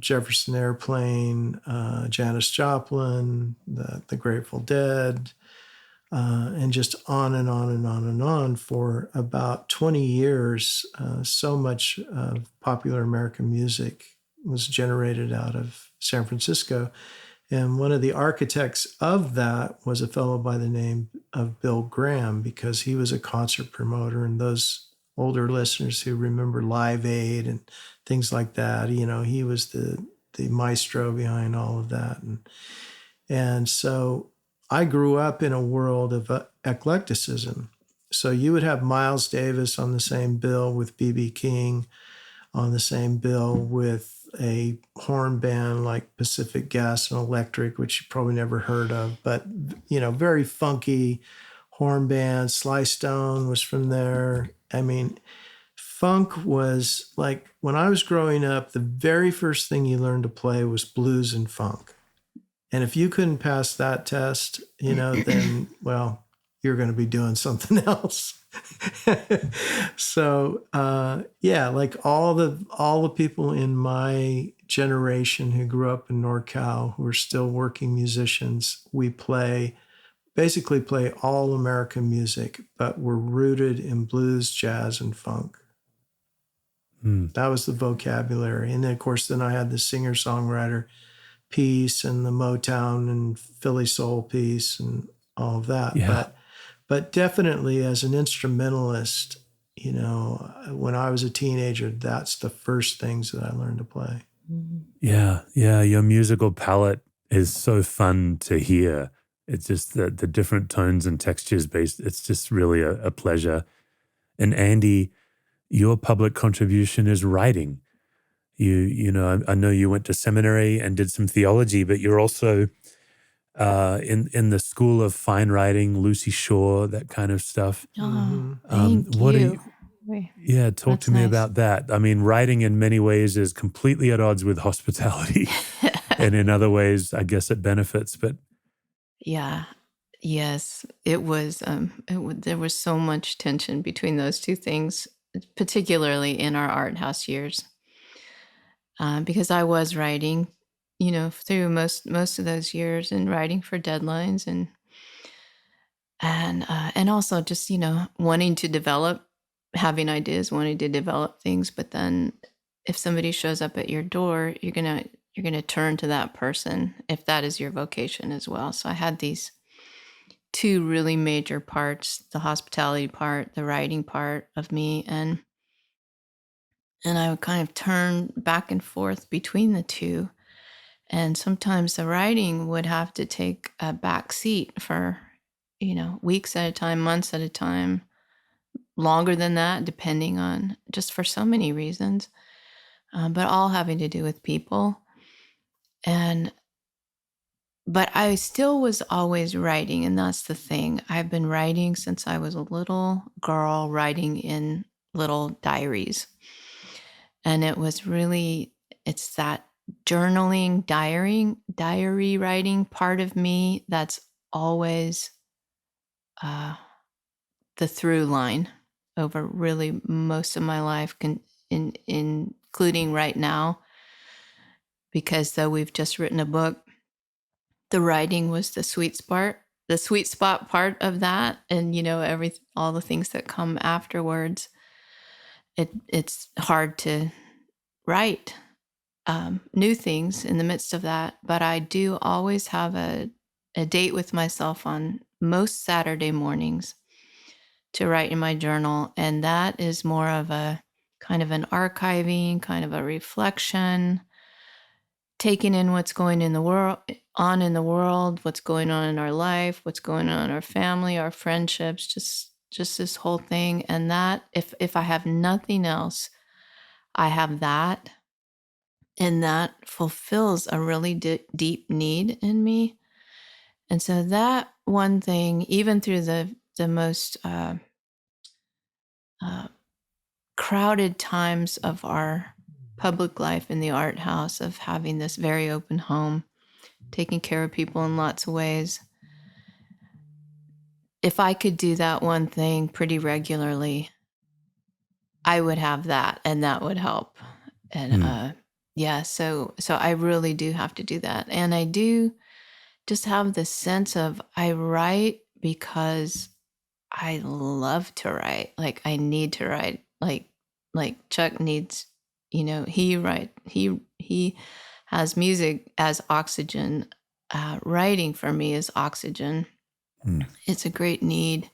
Jefferson Airplane, Janis Joplin, the Grateful Dead, and just on and on and on and on for about 20 years. So much of popular American music was generated out of San Francisco. And one of the architects of that was a fellow by the name of Bill Graham, because he was a concert promoter. And those older listeners who remember Live Aid and things like that, he was the maestro behind all of that. And so I grew up in a world of eclecticism. So you would have Miles Davis on the same bill with B.B. King, on the same bill with a horn band like Pacific Gas and Electric, which you probably never heard of, but, very funky horn band. Sly Stone was from there. I mean, funk was like, when I was growing up, the very first thing you learned to play was blues and funk. And if you couldn't pass that test, then, well, you're going to be doing something else. So, like all the people in my generation who grew up in NorCal, who are still working musicians, we basically play all American music, but we're rooted in blues, jazz, and funk. That was the vocabulary. And then, of course, I had the singer-songwriter piece and the Motown and Philly soul piece and all of that. Yeah. But definitely as an instrumentalist, when I was a teenager, that's the first things that I learned to play. Yeah. Your musical palette is so fun to hear. It's just the different tones and textures based. It's just really a pleasure. And Andi, your public contribution is writing. I know you went to seminary and did some theology, but you're also in the School of Fine Writing, Lucy Shaw, that kind of stuff. Oh, thank you. Talk to me about that. I mean, writing in many ways is completely at odds with hospitality, and in other ways, I guess it benefits. But yes, it was. There was so much tension between those two things, particularly in our art house years, because I was writing, through most of those years, and writing for deadlines, and also just wanting to develop, having ideas, wanting to develop things. But then, if somebody shows up at your door, you're gonna turn to that person if that is your vocation as well. So I had these two really major parts: the hospitality part, the writing part of me, and I would kind of turn back and forth between the two. And sometimes the writing would have to take a back seat for, weeks at a time, months at a time, longer than that, depending on, just for so many reasons, but all having to do with people. But I still was always writing, and that's the thing. I've been writing since I was a little girl, writing in little diaries. And it's that journaling, diary writing part of me that's always the through line over really most of my life, including right now, because though we've just written a book, the writing was the sweet spot part of that, and all the things that come afterwards. It's hard to write new things in the midst of that, but I do always have a date with myself on most Saturday mornings to write in my journal, and that is more of a kind of an archiving, kind of a reflection, taking in what's going in the world, what's going on in our life, what's going on in our family, our friendships, just this whole thing. And that, if I have nothing else, I have that. And that fulfills a really deep need in me. And so that one thing, even through the most crowded times of our public life in the art house, of having this very open home, taking care of people in lots of ways, if I could do that one thing pretty regularly, I would have that, and that would help. And yeah, so I really do have to do that. And I do just have this sense of I write because I love to write. Like I need to write. Like Chuck needs, he has music as oxygen. Writing for me is oxygen. It's a great need.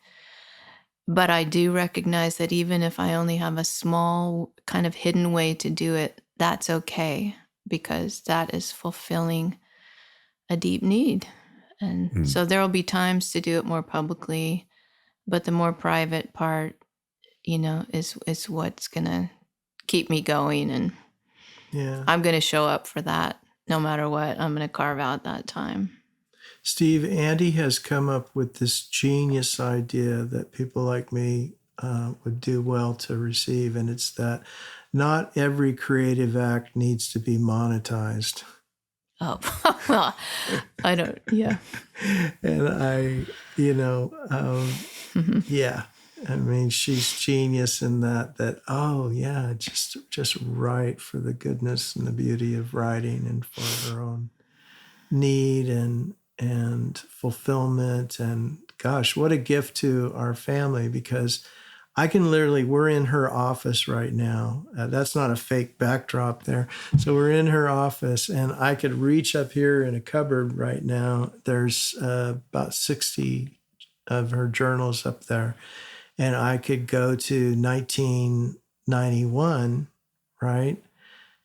But I do recognize that even if I only have a small kind of hidden way to do it, that's okay, because that is fulfilling a deep need. And so there will be times to do it more publicly, but the more private part, is what's going to keep me going. And I'm going to show up for that no matter what. I'm going to carve out that time. Steve, Andi has come up with this genius idea that people like me would do well to receive. And it's that not every creative act needs to be monetized. Oh, well, I don't, yeah. And yeah. I mean, she's genius in that, oh yeah, just write for the goodness and the beauty of writing and for her own need and fulfillment. And gosh, what a gift to our family, because I can literally, we're in her office right now. That's not a fake backdrop there. So we're in her office and I could reach up here in a cupboard right now. There's about 60 of her journals up there. And I could go to 1991, right?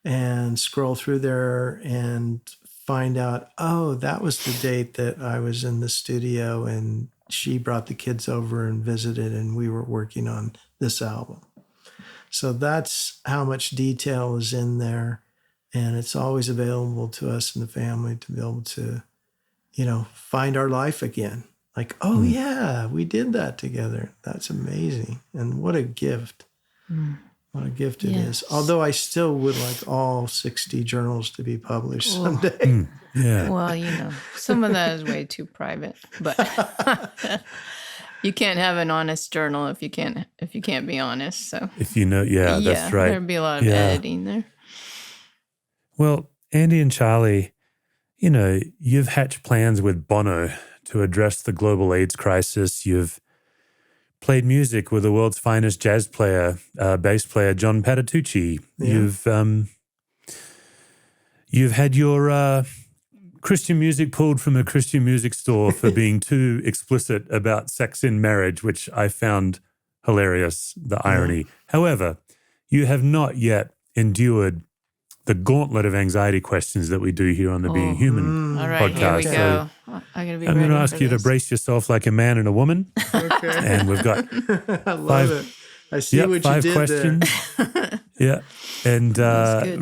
And scroll through there and find out, oh, that was the date that I was in the studio and she brought the kids over and visited and we were working on this album. So that's how much detail is in there. And it's always available to us in the family to be able to, find our life again. Like, oh yeah, we did that together. That's amazing. And what a gift. What a gift it is. Although I still would like all 60 journals to be published someday. Yeah. Well, some of that is way too private, but you can't have an honest journal if you can't be honest. So If that's right. There'd be a lot of editing there. Well, Andi and Charlie, you've hatched plans with Bono to address the global AIDS crisis. You've played music with the world's finest jazz player, bass player John Patitucci. Yeah. You've had your Christian music pulled from a Christian music store for being too explicit about sex in marriage, which I found hilarious, the irony. However, you have not yet endured the gauntlet of anxiety questions that we do here on the Being Human All right, podcast. Here we go. I'm going to ask you to brace yourself like a man and a woman. Okay. And we've got I love it. I see what you did questions. Yeah. And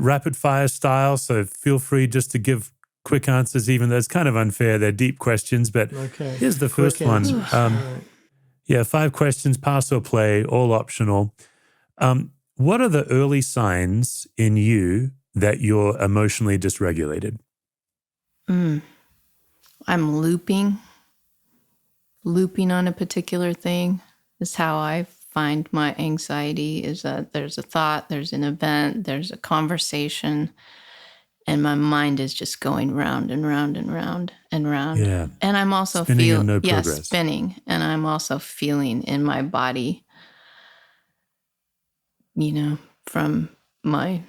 rapid fire style. So feel free just to give quick answers, even though it's kind of unfair. They're deep questions, but here's the first one. 5 questions, pass or play, all optional. What are the early signs in you that you're emotionally dysregulated? I'm looping on a particular thing is how I find my anxiety, is that there's a thought, there's an event, there's a conversation, and my mind is just going round and round and round and round. Yeah. And I'm also spinning. And I'm also feeling in my body, from my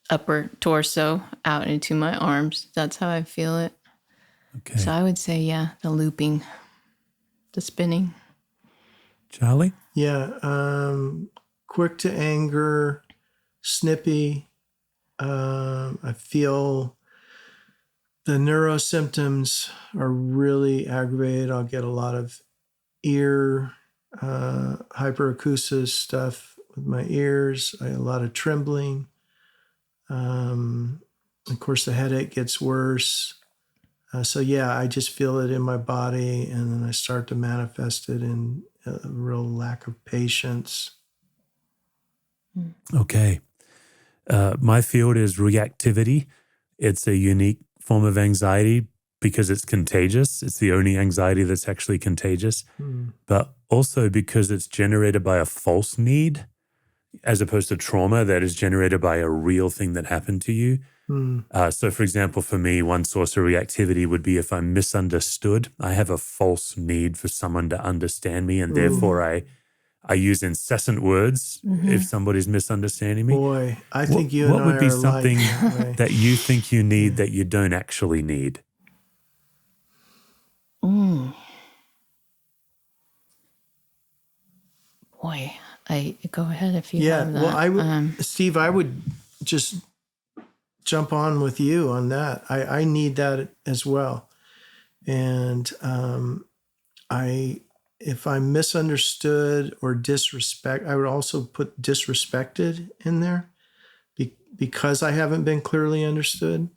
upper torso out into my arms. That's how I feel it. Okay. So I would say, the looping, the spinning. Charlie? Yeah. Quick to anger, snippy. I feel the neurosymptoms are really aggravated. I'll get a lot of ear hyperacusis stuff with my ears. I get a lot of trembling. Of course, the headache gets worse. I just feel it in my body, and then I start to manifest it in a real lack of patience. Okay. My field is reactivity. It's a unique form of anxiety because it's contagious. It's the only anxiety that's actually contagious, but also because it's generated by a false need. as opposed to trauma that is generated by a real thing that happened to you. So, for example, for me, one source of reactivity would be if I'm misunderstood. I have a false need for someone to understand me, and therefore I use incessant words if somebody's misunderstanding me. Boy, I think you and What I would be are alike something that way. that you think you need that you don't actually need? Boy, I go ahead if you Yeah, have that. well, I would, Steve, I would just jump on with you on that. I need that as well. And if I'm misunderstood or disrespect, I would also put disrespected in there because I haven't been clearly understood.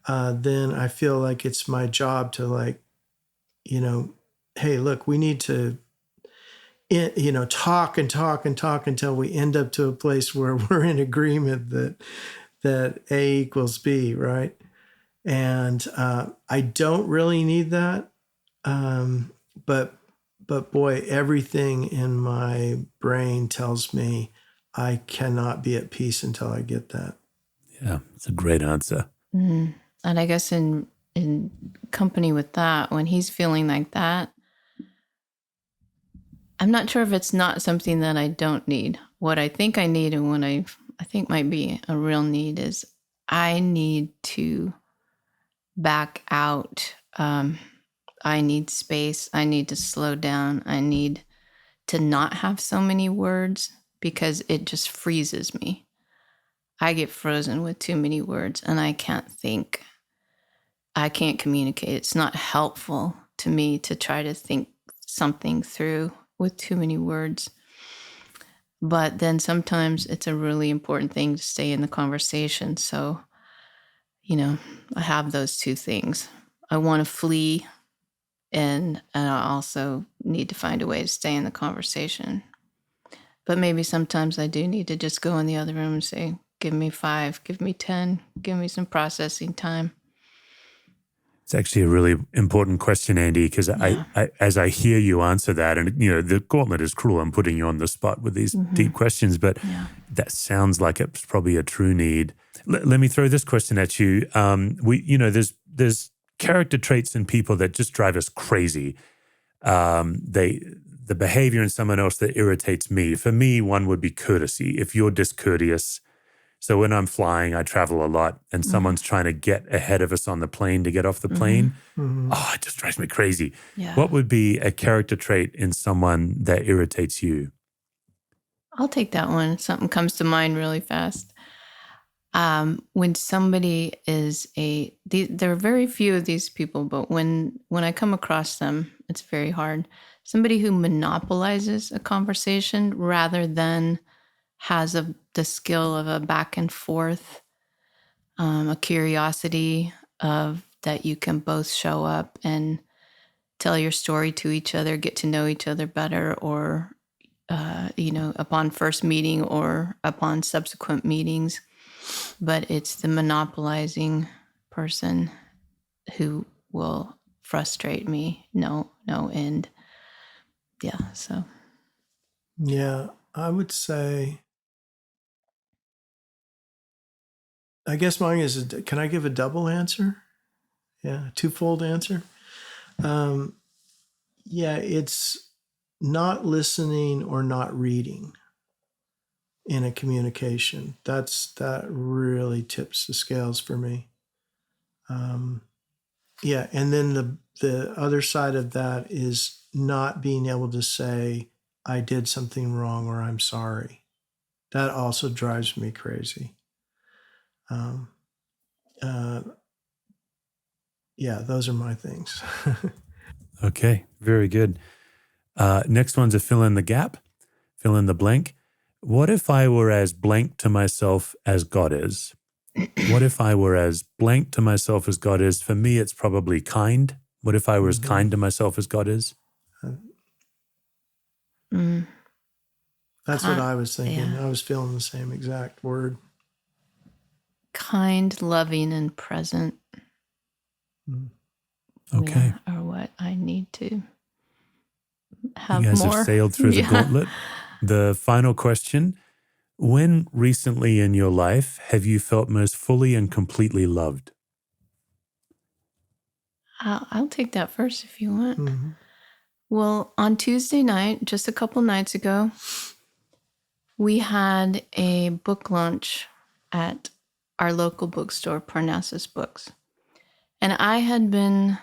Then I feel like it's my job to, like, hey, look, we need to, talk and talk and talk until we end up to a place where we're in agreement that A equals B, right? And I don't really need that. But boy, everything in my brain tells me I cannot be at peace until I get that. Yeah, it's a great answer. And I guess in company with that, when he's feeling like that, I'm not sure if it's not something that I don't need. What I think I need and what I think might be a real need is I need to back out. I need space. I need to slow down. I need to not have so many words because it just freezes me. I get frozen with too many words and I can't think. I can't communicate. It's not helpful to me to try to think something through with too many words. But then sometimes it's a really important thing to stay in the conversation. So, I have those two things. I want to flee and I also need to find a way to stay in the conversation. But maybe sometimes I do need to just go in the other room and say, give me 5, give me 10, give me some processing time. It's actually a really important question, Andi, because I, as I hear you answer that, and the gauntlet is cruel. I'm putting you on the spot with these deep questions, but that sounds like it's probably a true need. Let me throw this question at you. There's character traits in people that just drive us crazy. The behavior in someone else that irritates me. For me, one would be courtesy. If you're discourteous. So when I'm flying, I travel a lot, and someone's trying to get ahead of us on the plane to get off the plane. It just drives me crazy. Yeah. What would be a character trait in someone that irritates you? I'll take that one. Something comes to mind really fast. When somebody there are very few of these people, but when I come across them, it's very hard. Somebody who monopolizes a conversation rather than has the skill of a back and forth, a curiosity of that you can both show up and tell your story to each other, get to know each other better, or, upon first meeting or upon subsequent meetings. But it's the monopolizing person who will frustrate me. No end. Yeah, so. Yeah, I would say, I guess mine is, can I give a double answer? Yeah, a twofold answer. It's not listening or not reading in a communication. That really tips the scales for me. And then the other side of that is not being able to say, I did something wrong or I'm sorry. That also drives me crazy. Those are my things. Okay, very good. Next one's a fill in the gap, fill in the blank. What if I were as blank to myself as God is? What if I were as blank to myself as God is? For me, it's probably kind. What if I were as kind to myself as God is? That's what I was thinking. Yeah. I was feeling the same exact word. Kind, loving, and present. Okay. Are what I need to have you guys more. have sailed through the gauntlet. The final question, When recently in your life have you felt most fully and completely loved? I'll take that first if you want. Mm-hmm. Well, on Tuesday night, just a couple nights ago, we had a book launch at our local bookstore, Parnassus Books. And I had been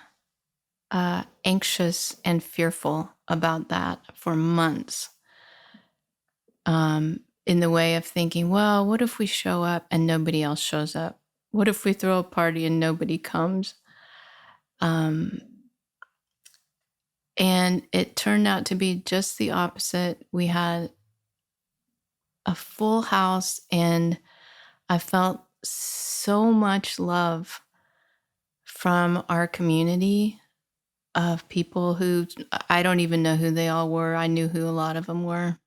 anxious and fearful about that for months, in the way of thinking, well, what if we show up and nobody else shows up? What if we throw a party and nobody comes? And it turned out to be just the opposite. We had a full house, and I felt so much love from our community of people who I don't even know who they all were. I knew who a lot of them were.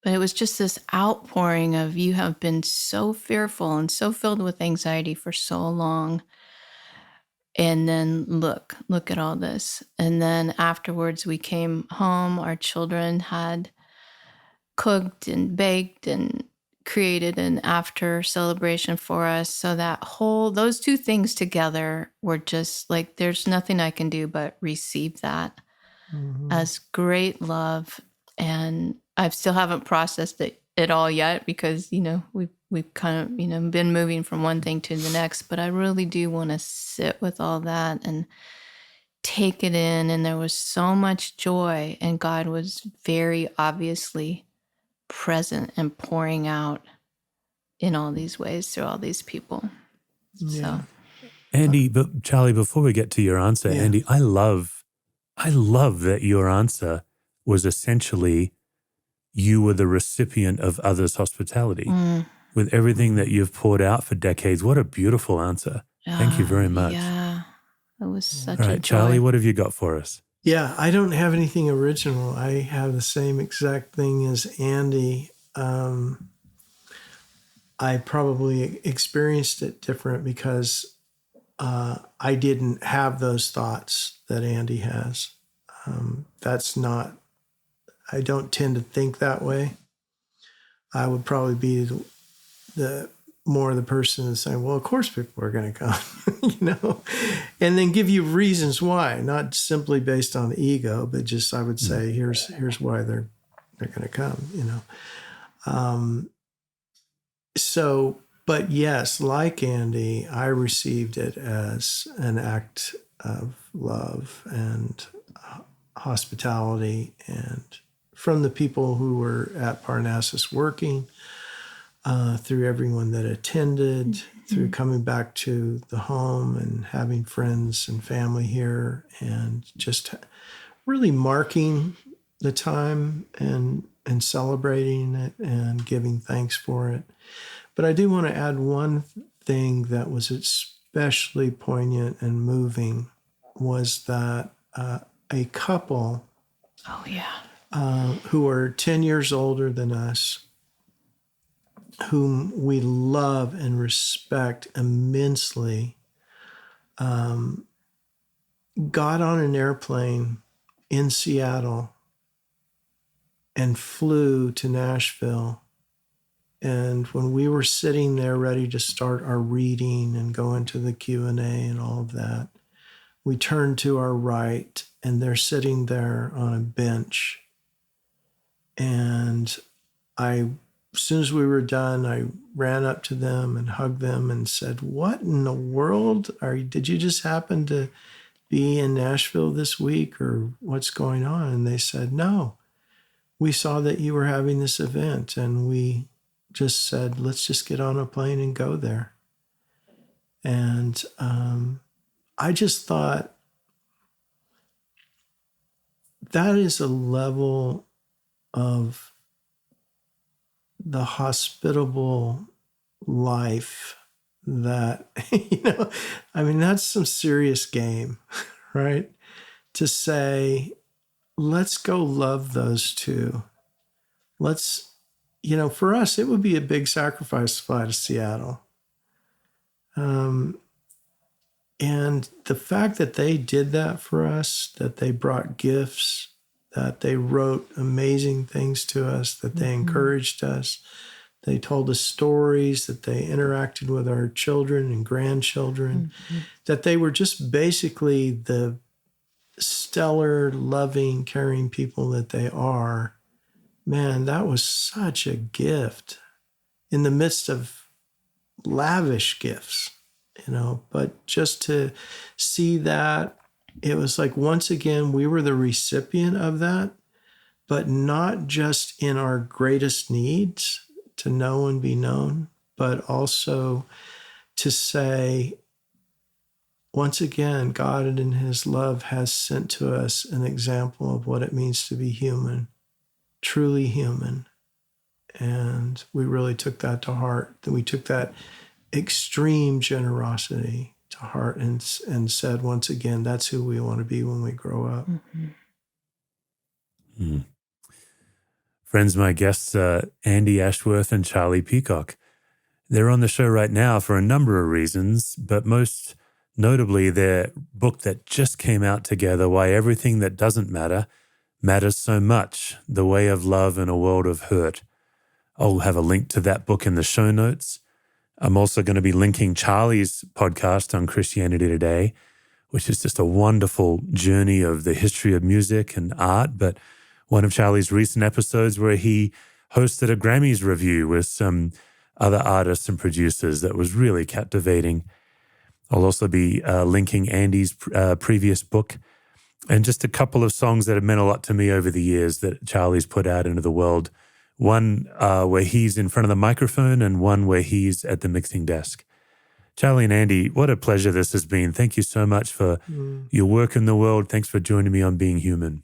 But it was just this outpouring of, you have been so fearful and so filled with anxiety for so long. And then look at all this. And then afterwards we came home, our children had cooked and baked and created an after celebration for us. So those two things together were just like, there's nothing I can do but receive that as great love. And I still haven't processed it all yet, because, we've kind of, been moving from one thing to the next, but I really do want to sit with all that and take it in. And there was so much joy, and God was very obviously present and pouring out in all these ways through all these people. Yeah. So, Andi, but Charlie, before we get to your answer, Yeah. Andi, I love that your answer was essentially you were the recipient of others' hospitality. With everything that you've poured out for decades. What a beautiful answer. Thank you very much. Yeah, it was such All a right, joy. Charlie, what have you got for us? Yeah, I don't have anything original. I have the same exact thing as Andi. I probably experienced it different because I didn't have those thoughts that Andi has. I don't tend to think that way. I would probably be the more the person that's saying, well, of course people are going to come, and then give you reasons why, not simply based on ego, but just, I would say, here's why they're going to come, but yes, like Andi, I received it as an act of love and hospitality, and from the people who were at Parnassus working, through everyone that attended, through coming back to the home and having friends and family here, and just really marking the time and celebrating it and giving thanks for it. But I do want to add one thing that was especially poignant and moving, was that a couple who are 10 years older than us, whom we love and respect immensely, got on an airplane in Seattle and flew to Nashville. And when we were sitting there ready to start our reading and go into the Q&A and all of that, we turned to our right, and they're sitting there on a bench. And as soon as we were done, I ran up to them and hugged them and said, what in the world did you just happen to be in Nashville this week, or what's going on? And they said, no, we saw that you were having this event, and we just said, let's just get on a plane and go there. And I just thought, that is a level of the hospitable life that, that's some serious game, right? To say, let's go love those two. Let's, for us, it would be a big sacrifice to fly to Seattle. And the fact that they did that for us, that they brought gifts, that they wrote amazing things to us, that they encouraged us. They told us stories, that they interacted with our children and grandchildren, that they were just basically the stellar, loving, caring people that they are. Man, that was such a gift in the midst of lavish gifts, but just to see that, it was like, once again, we were the recipient of that, but not just in our greatest needs to know and be known, but also to say, once again, God in his love has sent to us an example of what it means to be human, truly human. And we really took that to heart. We took that extreme generosity to heart and said, once again, that's who we want to be when we grow up. Friends, my guests are Andi Ashworth and Charlie Peacock. They're on the show right now for a number of reasons, but most notably their book that just came out together, Why Everything That Doesn't Matter Matters So Much, The Way of Love in a World of Hurt. I'll have a link to that book in the show notes. I'm also going to be linking Charlie's podcast on Christianity Today, which is just a wonderful journey of the history of music and art, but one of Charlie's recent episodes where he hosted a Grammys review with some other artists and producers that was really captivating. I'll also be linking Andi's previous book and just a couple of songs that have meant a lot to me over the years that Charlie's put out into the world. One where he's in front of the microphone and one where he's at the mixing desk. Charlie and Andi, what a pleasure this has been. Thank you so much for your work in the world. Thanks for joining me on Being Human.